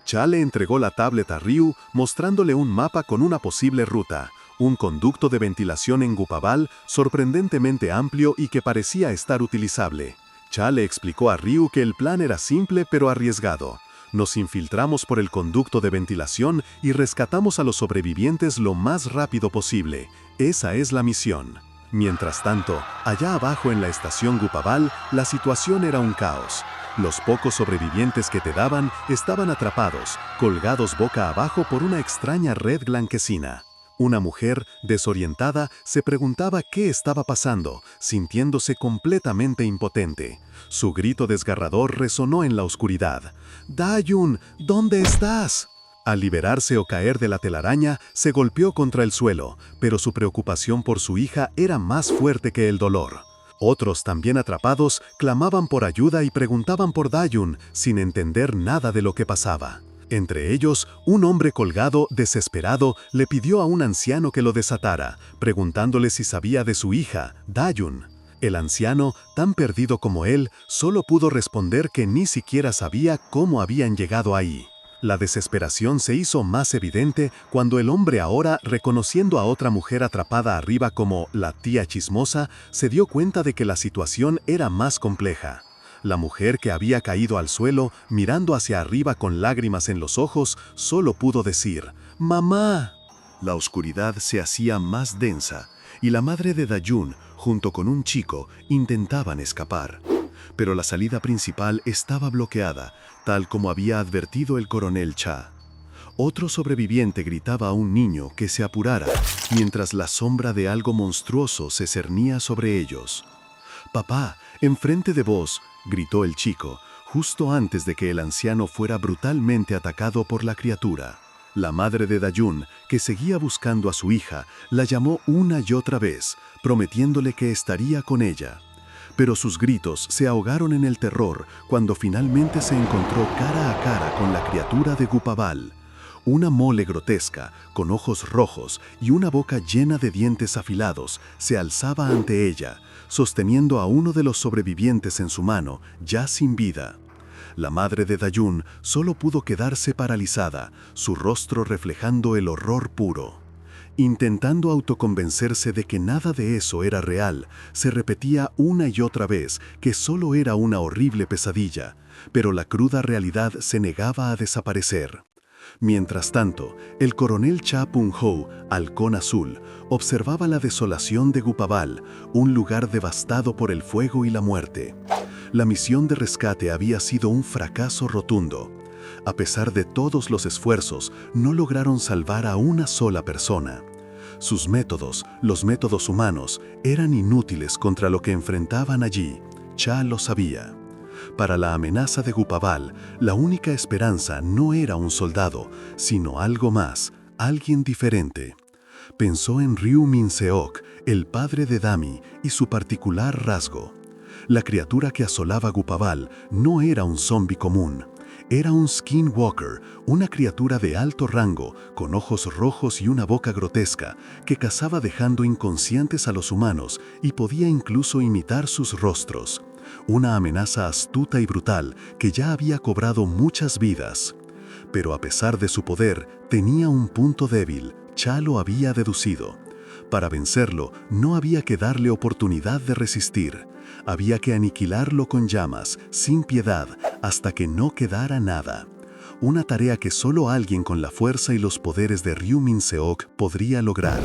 Cha le entregó la tablet a Ryu, mostrándole un mapa con una posible ruta, un conducto de ventilación en Gupabal sorprendentemente amplio y que parecía estar utilizable. Cha le explicó a Ryu que el plan era simple pero arriesgado. Nos infiltramos por el conducto de ventilación y rescatamos a los sobrevivientes lo más rápido posible. Esa es la misión. Mientras tanto, allá abajo en la estación Gupabal, la situación era un caos. Los pocos sobrevivientes que quedaban estaban atrapados, colgados boca abajo por una extraña red blanquecina. Una mujer, desorientada, se preguntaba qué estaba pasando, sintiéndose completamente impotente. Su grito desgarrador resonó en la oscuridad. «Dayun, ¿dónde estás?». Al liberarse o caer de la telaraña, se golpeó contra el suelo, pero su preocupación por su hija era más fuerte que el dolor. Otros, también atrapados, clamaban por ayuda y preguntaban por Dayun, sin entender nada de lo que pasaba. Entre ellos, un hombre colgado, desesperado, le pidió a un anciano que lo desatara, preguntándole si sabía de su hija, Dayun. El anciano, tan perdido como él, solo pudo responder que ni siquiera sabía cómo habían llegado ahí. La desesperación se hizo más evidente cuando el hombre, ahora reconociendo a otra mujer atrapada arriba como la tía chismosa, se dio cuenta de que la situación era más compleja. La mujer, que había caído al suelo, mirando hacia arriba con lágrimas en los ojos, solo pudo decir, «¡Mamá!». La oscuridad se hacía más densa, y la madre de Dayun, junto con un chico, intentaban escapar. Pero la salida principal estaba bloqueada, tal como había advertido el coronel Cha. Otro sobreviviente gritaba a un niño que se apurara, mientras la sombra de algo monstruoso se cernía sobre ellos. «Papá, enfrente de vos», gritó el chico, justo antes de que el anciano fuera brutalmente atacado por la criatura. La madre de Dayun, que seguía buscando a su hija, la llamó una y otra vez, prometiéndole que estaría con ella. Pero sus gritos se ahogaron en el terror cuando finalmente se encontró cara a cara con la criatura de Gupabal. Una mole grotesca, con ojos rojos y una boca llena de dientes afilados, se alzaba ante ella, sosteniendo a uno de los sobrevivientes en su mano, ya sin vida. La madre de Dayun solo pudo quedarse paralizada, su rostro reflejando el horror puro. Intentando autoconvencerse de que nada de eso era real, se repetía una y otra vez que solo era una horrible pesadilla, pero la cruda realidad se negaba a desaparecer. Mientras tanto, el coronel Cha Pung-ho, halcón azul, observaba la desolación de Gupabal, un lugar devastado por el fuego y la muerte. La misión de rescate había sido un fracaso rotundo. A pesar de todos los esfuerzos, no lograron salvar a una sola persona. Sus métodos, los métodos humanos, eran inútiles contra lo que enfrentaban allí. Cha lo sabía. Para la amenaza de Gupabal, la única esperanza no era un soldado, sino algo más, alguien diferente. Pensó en Ryu Min-seok, el padre de Dami, y su particular rasgo. La criatura que asolaba Gupabal no era un zombi común. Era un skinwalker, una criatura de alto rango, con ojos rojos y una boca grotesca, que cazaba dejando inconscientes a los humanos y podía incluso imitar sus rostros. Una amenaza astuta y brutal que ya había cobrado muchas vidas. Pero a pesar de su poder, tenía un punto débil. Cha lo había deducido. Para vencerlo, no había que darle oportunidad de resistir. Había que aniquilarlo con llamas, sin piedad, hasta que no quedara nada. Una tarea que solo alguien con la fuerza y los poderes de Ryu Min-seok podría lograr.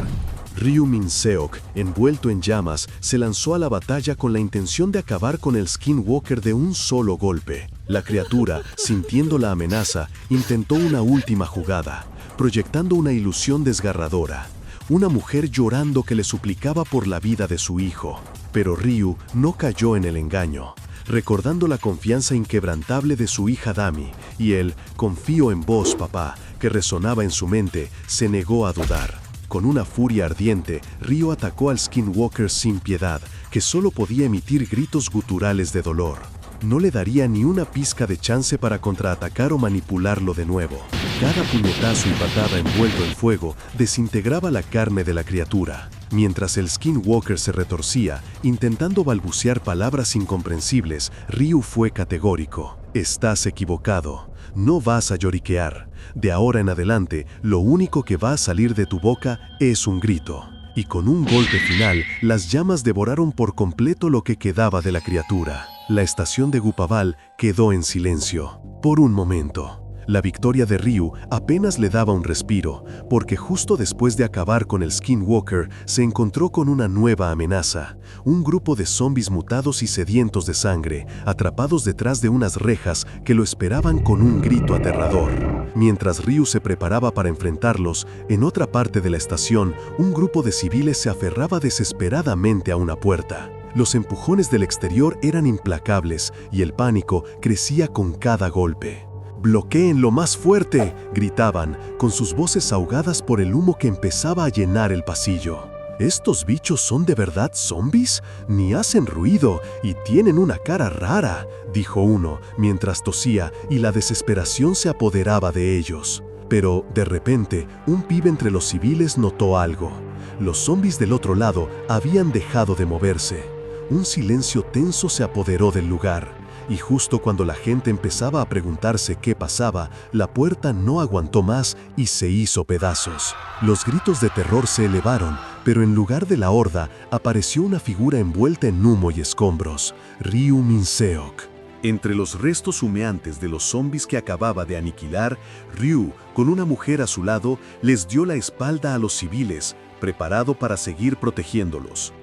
Ryu Min-seok, envuelto en llamas, se lanzó a la batalla con la intención de acabar con el Skinwalker de un solo golpe. La criatura, sintiendo la amenaza, intentó una última jugada, proyectando una ilusión desgarradora. Una mujer llorando que le suplicaba por la vida de su hijo. Pero Ryu no cayó en el engaño, recordando la confianza inquebrantable de su hija Dami, y él, «confío en vos, papá», que resonaba en su mente, se negó a dudar. Con una furia ardiente, Ryu atacó al Skinwalker sin piedad, que solo podía emitir gritos guturales de dolor. No le daría ni una pizca de chance para contraatacar o manipularlo de nuevo. Cada puñetazo y patada envuelto en fuego desintegraba la carne de la criatura. Mientras el Skinwalker se retorcía, intentando balbucear palabras incomprensibles, Ryu fue categórico. Estás equivocado. No vas a lloriquear. De ahora en adelante, lo único que va a salir de tu boca es un grito. Y con un golpe final, las llamas devoraron por completo lo que quedaba de la criatura. La estación de Gupabal quedó en silencio. Por un momento. La victoria de Ryu apenas le daba un respiro, porque justo después de acabar con el Skinwalker, se encontró con una nueva amenaza. Un grupo de zombies mutados y sedientos de sangre, atrapados detrás de unas rejas que lo esperaban con un grito aterrador. Mientras Ryu se preparaba para enfrentarlos, en otra parte de la estación, un grupo de civiles se aferraba desesperadamente a una puerta. Los empujones del exterior eran implacables y el pánico crecía con cada golpe. ¡Bloqueen lo más fuerte!, gritaban, con sus voces ahogadas por el humo que empezaba a llenar el pasillo. ¿Estos bichos son de verdad zombies? Ni hacen ruido y tienen una cara rara, dijo uno, mientras tosía y la desesperación se apoderaba de ellos. Pero, de repente, un pibe entre los civiles notó algo. Los zombies del otro lado habían dejado de moverse. Un silencio tenso se apoderó del lugar. Y justo cuando la gente empezaba a preguntarse qué pasaba, la puerta no aguantó más y se hizo pedazos. Los gritos de terror se elevaron, pero en lugar de la horda, apareció una figura envuelta en humo y escombros, Ryu Min-seok. Entre los restos humeantes de los zombies que acababa de aniquilar, Ryu, con una mujer a su lado, les dio la espalda a los civiles, preparado para seguir protegiéndolos.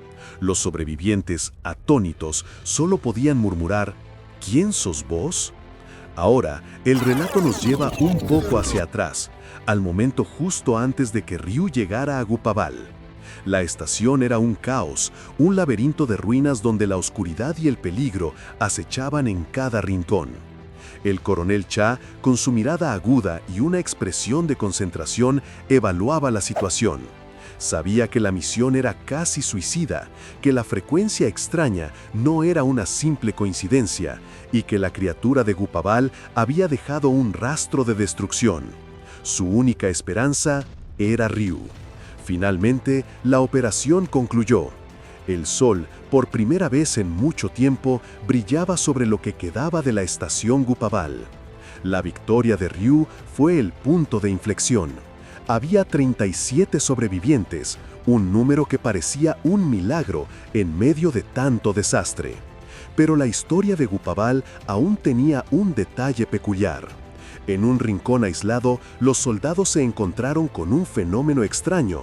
Los sobrevivientes, atónitos, solo podían murmurar: ¿Quién sos vos? Ahora, el relato nos lleva un poco hacia atrás, al momento justo antes de que Ryu llegara a Gupabal. La estación era un caos, un laberinto de ruinas donde la oscuridad y el peligro acechaban en cada rincón. El coronel Cha, con su mirada aguda y una expresión de concentración, evaluaba la situación. Sabía que la misión era casi suicida, que la frecuencia extraña no era una simple coincidencia y que la criatura de Gupabal había dejado un rastro de destrucción. Su única esperanza era Ryu. Finalmente, la operación concluyó. El sol, por primera vez en mucho tiempo, brillaba sobre lo que quedaba de la estación Gupabal. La victoria de Ryu fue el punto de inflexión. Había 37 sobrevivientes, un número que parecía un milagro en medio de tanto desastre. Pero la historia de Gupabal aún tenía un detalle peculiar. En un rincón aislado, los soldados se encontraron con un fenómeno extraño.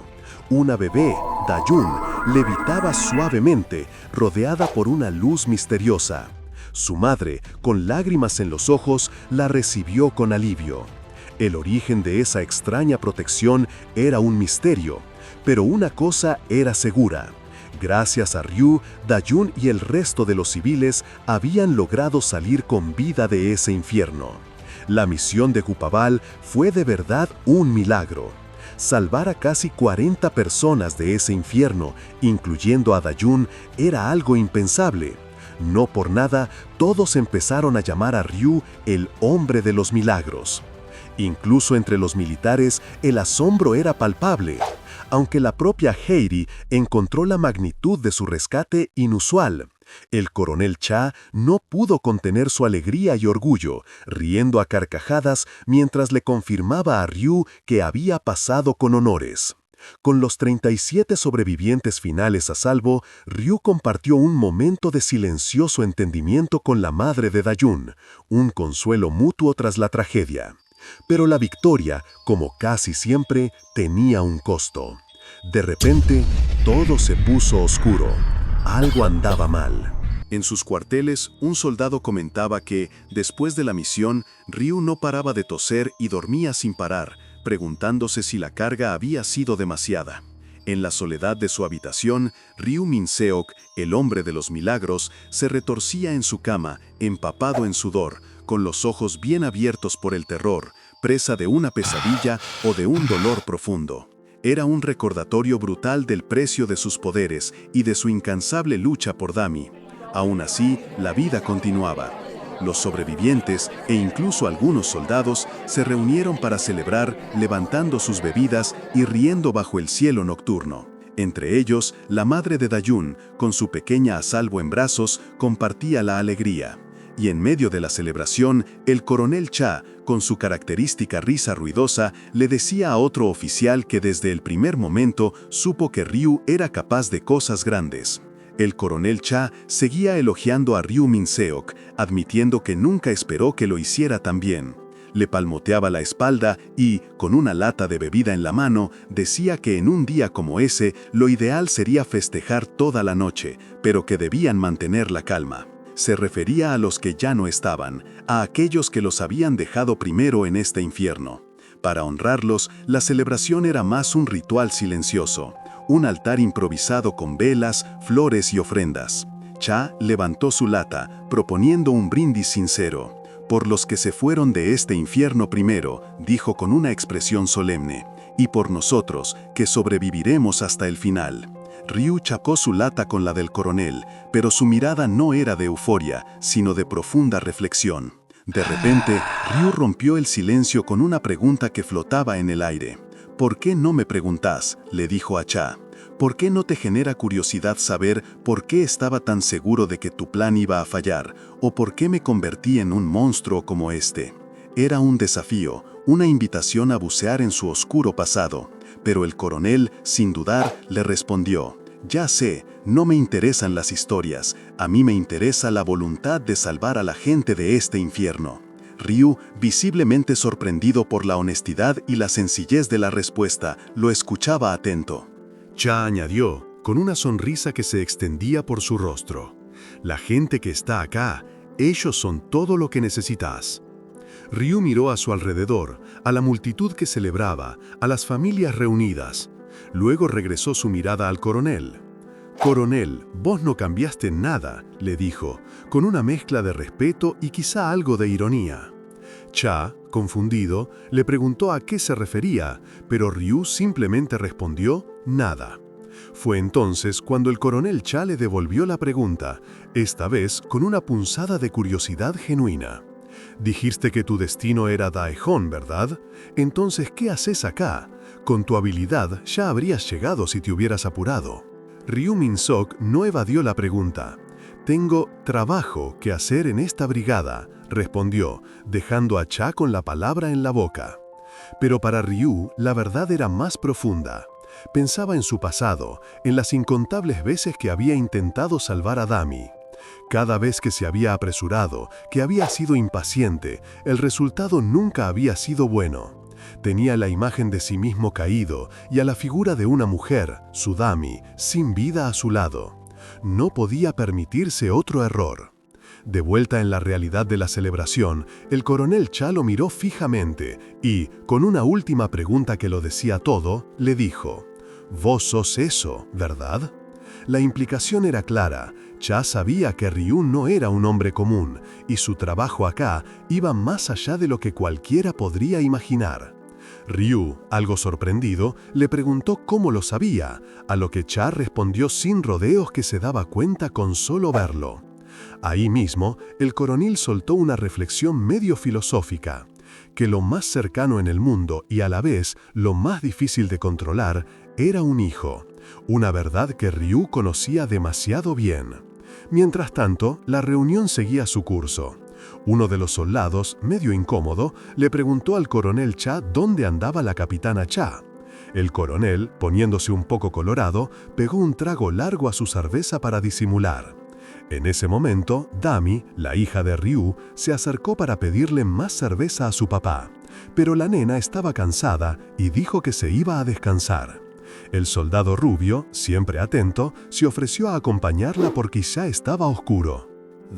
Una bebé, Dayun, levitaba suavemente, rodeada por una luz misteriosa. Su madre, con lágrimas en los ojos, la recibió con alivio. El origen de esa extraña protección era un misterio, pero una cosa era segura. Gracias a Ryu, Dayun y el resto de los civiles habían logrado salir con vida de ese infierno. La misión de Gupabal fue de verdad un milagro. Salvar a casi 40 personas de ese infierno, incluyendo a Dayun, era algo impensable. No por nada, todos empezaron a llamar a Ryu el hombre de los milagros. Incluso entre los militares, el asombro era palpable, aunque la propia Heidi encontró la magnitud de su rescate inusual. El coronel Cha no pudo contener su alegría y orgullo, riendo a carcajadas mientras le confirmaba a Ryu que había pasado con honores. Con los 37 sobrevivientes finales a salvo, Ryu compartió un momento de silencioso entendimiento con la madre de Dayun, un consuelo mutuo tras la tragedia. Pero la victoria, como casi siempre, tenía un costo. De repente, todo se puso oscuro. Algo andaba mal. En sus cuarteles, un soldado comentaba que, después de la misión, Ryu no paraba de toser y dormía sin parar, preguntándose si la carga había sido demasiada. En la soledad de su habitación, Ryu Min-seok, el hombre de los milagros, se retorcía en su cama, empapado en sudor, con los ojos bien abiertos por el terror, presa de una pesadilla o de un dolor profundo. Era un recordatorio brutal del precio de sus poderes y de su incansable lucha por Dami. Aún así, la vida continuaba. Los sobrevivientes e incluso algunos soldados se reunieron para celebrar, levantando sus bebidas y riendo bajo el cielo nocturno. Entre ellos, la madre de Dayun, con su pequeña a salvo en brazos, compartía la alegría. Y en medio de la celebración, el coronel Cha, con su característica risa ruidosa, le decía a otro oficial que desde el primer momento supo que Ryu era capaz de cosas grandes. El coronel Cha seguía elogiando a Ryu Min-seok, admitiendo que nunca esperó que lo hiciera tan bien. Le palmoteaba la espalda y, con una lata de bebida en la mano, decía que en un día como ese, lo ideal sería festejar toda la noche, pero que debían mantener la calma. Se refería a los que ya no estaban, a aquellos que los habían dejado primero en este infierno. Para honrarlos, la celebración era más un ritual silencioso, un altar improvisado con velas, flores y ofrendas. Cha levantó su lata, proponiendo un brindis sincero. Por los que se fueron de este infierno primero, dijo con una expresión solemne, y por nosotros, que sobreviviremos hasta el final. Ryu chapó su lata con la del coronel, pero su mirada no era de euforia, sino de profunda reflexión. De repente, Ryu rompió el silencio con una pregunta que flotaba en el aire. «¿Por qué no me preguntás?», le dijo a Cha. «¿Por qué no te genera curiosidad saber por qué estaba tan seguro de que tu plan iba a fallar, o por qué me convertí en un monstruo como este?» Era un desafío, una invitación a bucear en su oscuro pasado. Pero el coronel, sin dudar, le respondió: «Ya sé, no me interesan las historias, a mí me interesa la voluntad de salvar a la gente de este infierno». Ryu, visiblemente sorprendido por la honestidad y la sencillez de la respuesta, lo escuchaba atento. Cha añadió, con una sonrisa que se extendía por su rostro: «La gente que está acá, ellos son todo lo que necesitas». Ryu miró a su alrededor, a la multitud que celebraba, a las familias reunidas. Luego regresó su mirada al coronel. «Coronel, vos no cambiaste nada», le dijo, con una mezcla de respeto y quizá algo de ironía. Cha, confundido, le preguntó a qué se refería, pero Ryu simplemente respondió: «Nada». Fue entonces cuando el coronel Cha le devolvió la pregunta, esta vez con una punzada de curiosidad genuina. «Dijiste que tu destino era Daejeon, ¿verdad? Entonces, ¿qué haces acá? Con tu habilidad ya habrías llegado si te hubieras apurado». Ryu Min-seok no evadió la pregunta. «Tengo trabajo que hacer en esta brigada», respondió, dejando a Cha con la palabra en la boca. Pero para Ryu, la verdad era más profunda. Pensaba en su pasado, en las incontables veces que había intentado salvar a Dami. Cada vez que se había apresurado, que había sido impaciente, el resultado nunca había sido bueno. Tenía la imagen de sí mismo caído y a la figura de una mujer, su Dami, sin vida a su lado. No podía permitirse otro error. De vuelta en la realidad de la celebración, el coronel Cha lo miró fijamente y, con una última pregunta que lo decía todo, le dijo: «Vos sos eso, ¿verdad?». La implicación era clara. Cha sabía que Ryu no era un hombre común, y su trabajo acá iba más allá de lo que cualquiera podría imaginar. Ryu, algo sorprendido, le preguntó cómo lo sabía, a lo que Cha respondió sin rodeos que se daba cuenta con solo verlo. Ahí mismo, el coronel soltó una reflexión medio filosófica, que lo más cercano en el mundo y a la vez lo más difícil de controlar era un hijo, una verdad que Ryu conocía demasiado bien. Mientras tanto, la reunión seguía su curso. Uno de los soldados, medio incómodo, le preguntó al coronel Cha dónde andaba la capitana Cha. El coronel, poniéndose un poco colorado, pegó un trago largo a su cerveza para disimular. En ese momento, Dami, la hija de Ryu, se acercó para pedirle más cerveza a su papá, pero la nena estaba cansada y dijo que se iba a descansar. El soldado rubio, siempre atento, se ofreció a acompañarla porque ya estaba oscuro.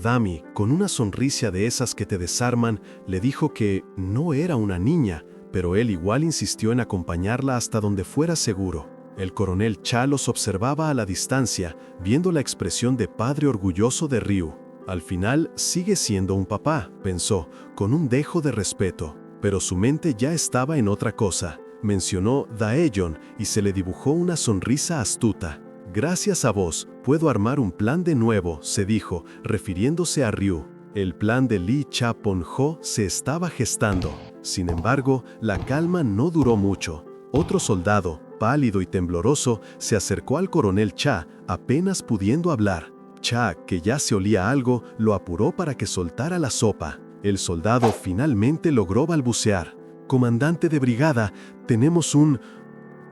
Dami, con una sonrisa de esas que te desarman, le dijo que no era una niña, pero él igual insistió en acompañarla hasta donde fuera seguro. El coronel Cha los observaba a la distancia, viendo la expresión de padre orgulloso de Ryu. Al final, sigue siendo un papá, pensó, con un dejo de respeto, pero su mente ya estaba en otra cosa. Mencionó Daejeon y se le dibujó una sonrisa astuta. «Gracias a vos, puedo armar un plan de nuevo», se dijo, refiriéndose a Ryu. El plan de Lee Cha-pon-ho se estaba gestando. Sin embargo, la calma no duró mucho. Otro soldado, pálido y tembloroso, se acercó al coronel Cha, apenas pudiendo hablar. Cha, que ya se olía algo, lo apuró para que soltara la sopa. El soldado finalmente logró balbucear. «Comandante de brigada, tenemos un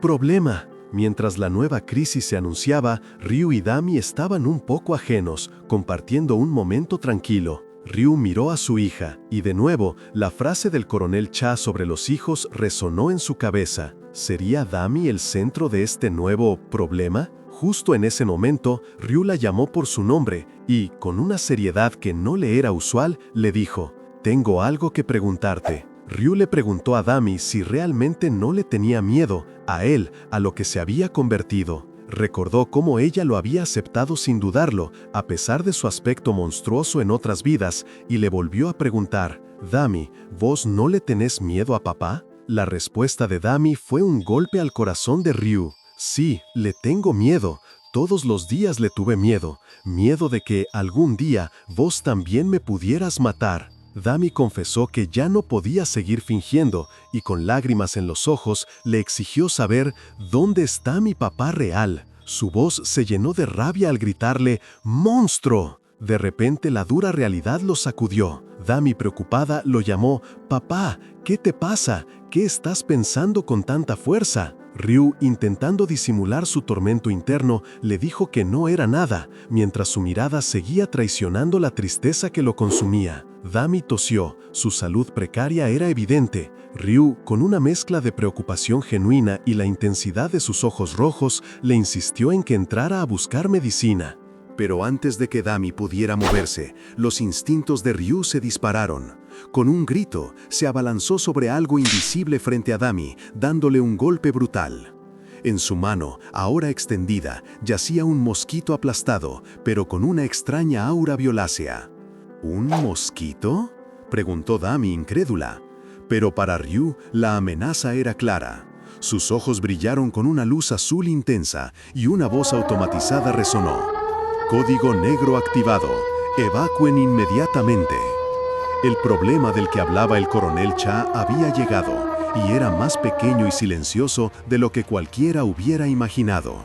problema». Mientras la nueva crisis se anunciaba, Ryu y Dami estaban un poco ajenos, compartiendo un momento tranquilo. Ryu miró a su hija, y de nuevo, la frase del coronel Cha sobre los hijos resonó en su cabeza. ¿Sería Dami el centro de este nuevo problema? Justo en ese momento, Ryu la llamó por su nombre y, con una seriedad que no le era usual, le dijo: «Tengo algo que preguntarte». Ryu le preguntó a Dami si realmente no le tenía miedo a él, a lo que se había convertido. Recordó cómo ella lo había aceptado sin dudarlo, a pesar de su aspecto monstruoso en otras vidas, y le volvió a preguntar: «Dami, ¿vos no le tenés miedo a papá?». La respuesta de Dami fue un golpe al corazón de Ryu. «Sí, le tengo miedo. Todos los días le tuve miedo. Miedo de que algún día vos también me pudieras matar». Dami confesó que ya no podía seguir fingiendo y con lágrimas en los ojos le exigió saber dónde está mi papá real. Su voz se llenó de rabia al gritarle «¡Monstruo!». De repente la dura realidad lo sacudió. Dami, preocupada, lo llamó «Papá, ¿qué te pasa? ¿Qué estás pensando con tanta fuerza?». Ryu, intentando disimular su tormento interno, le dijo que no era nada, mientras su mirada seguía traicionando la tristeza que lo consumía. Dami tosió, su salud precaria era evidente. Ryu, con una mezcla de preocupación genuina y la intensidad de sus ojos rojos, le insistió en que entrara a buscar medicina. Pero antes de que Dami pudiera moverse, los instintos de Ryu se dispararon. Con un grito, se abalanzó sobre algo invisible frente a Dami, dándole un golpe brutal. En su mano, ahora extendida, yacía un mosquito aplastado, pero con una extraña aura violácea. ¿Un mosquito?, preguntó Dami incrédula. Pero para Ryu, la amenaza era clara. Sus ojos brillaron con una luz azul intensa y una voz automatizada resonó: «Código negro activado. Evacúen inmediatamente». El problema del que hablaba el coronel Cha había llegado, y era más pequeño y silencioso de lo que cualquiera hubiera imaginado.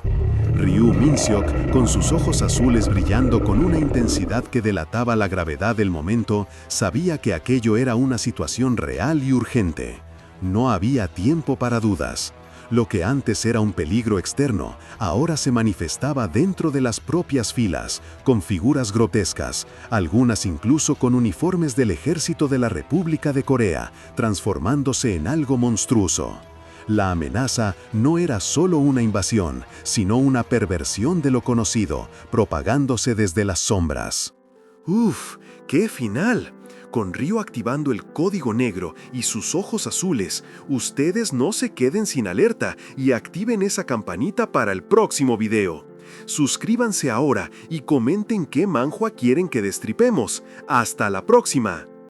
Ryu Min-seok, con sus ojos azules brillando con una intensidad que delataba la gravedad del momento, sabía que aquello era una situación real y urgente. No había tiempo para dudas. Lo que antes era un peligro externo, ahora se manifestaba dentro de las propias filas, con figuras grotescas, algunas incluso con uniformes del ejército de la República de Corea, transformándose en algo monstruoso. La amenaza no era solo una invasión, sino una perversión de lo conocido, propagándose desde las sombras. ¡Uf! ¡Qué final! Con Ryu activando el código negro y sus ojos azules, ustedes no se queden sin alerta y activen esa campanita para el próximo video. Suscríbanse ahora y comenten qué manhwa quieren que destripemos. ¡Hasta la próxima!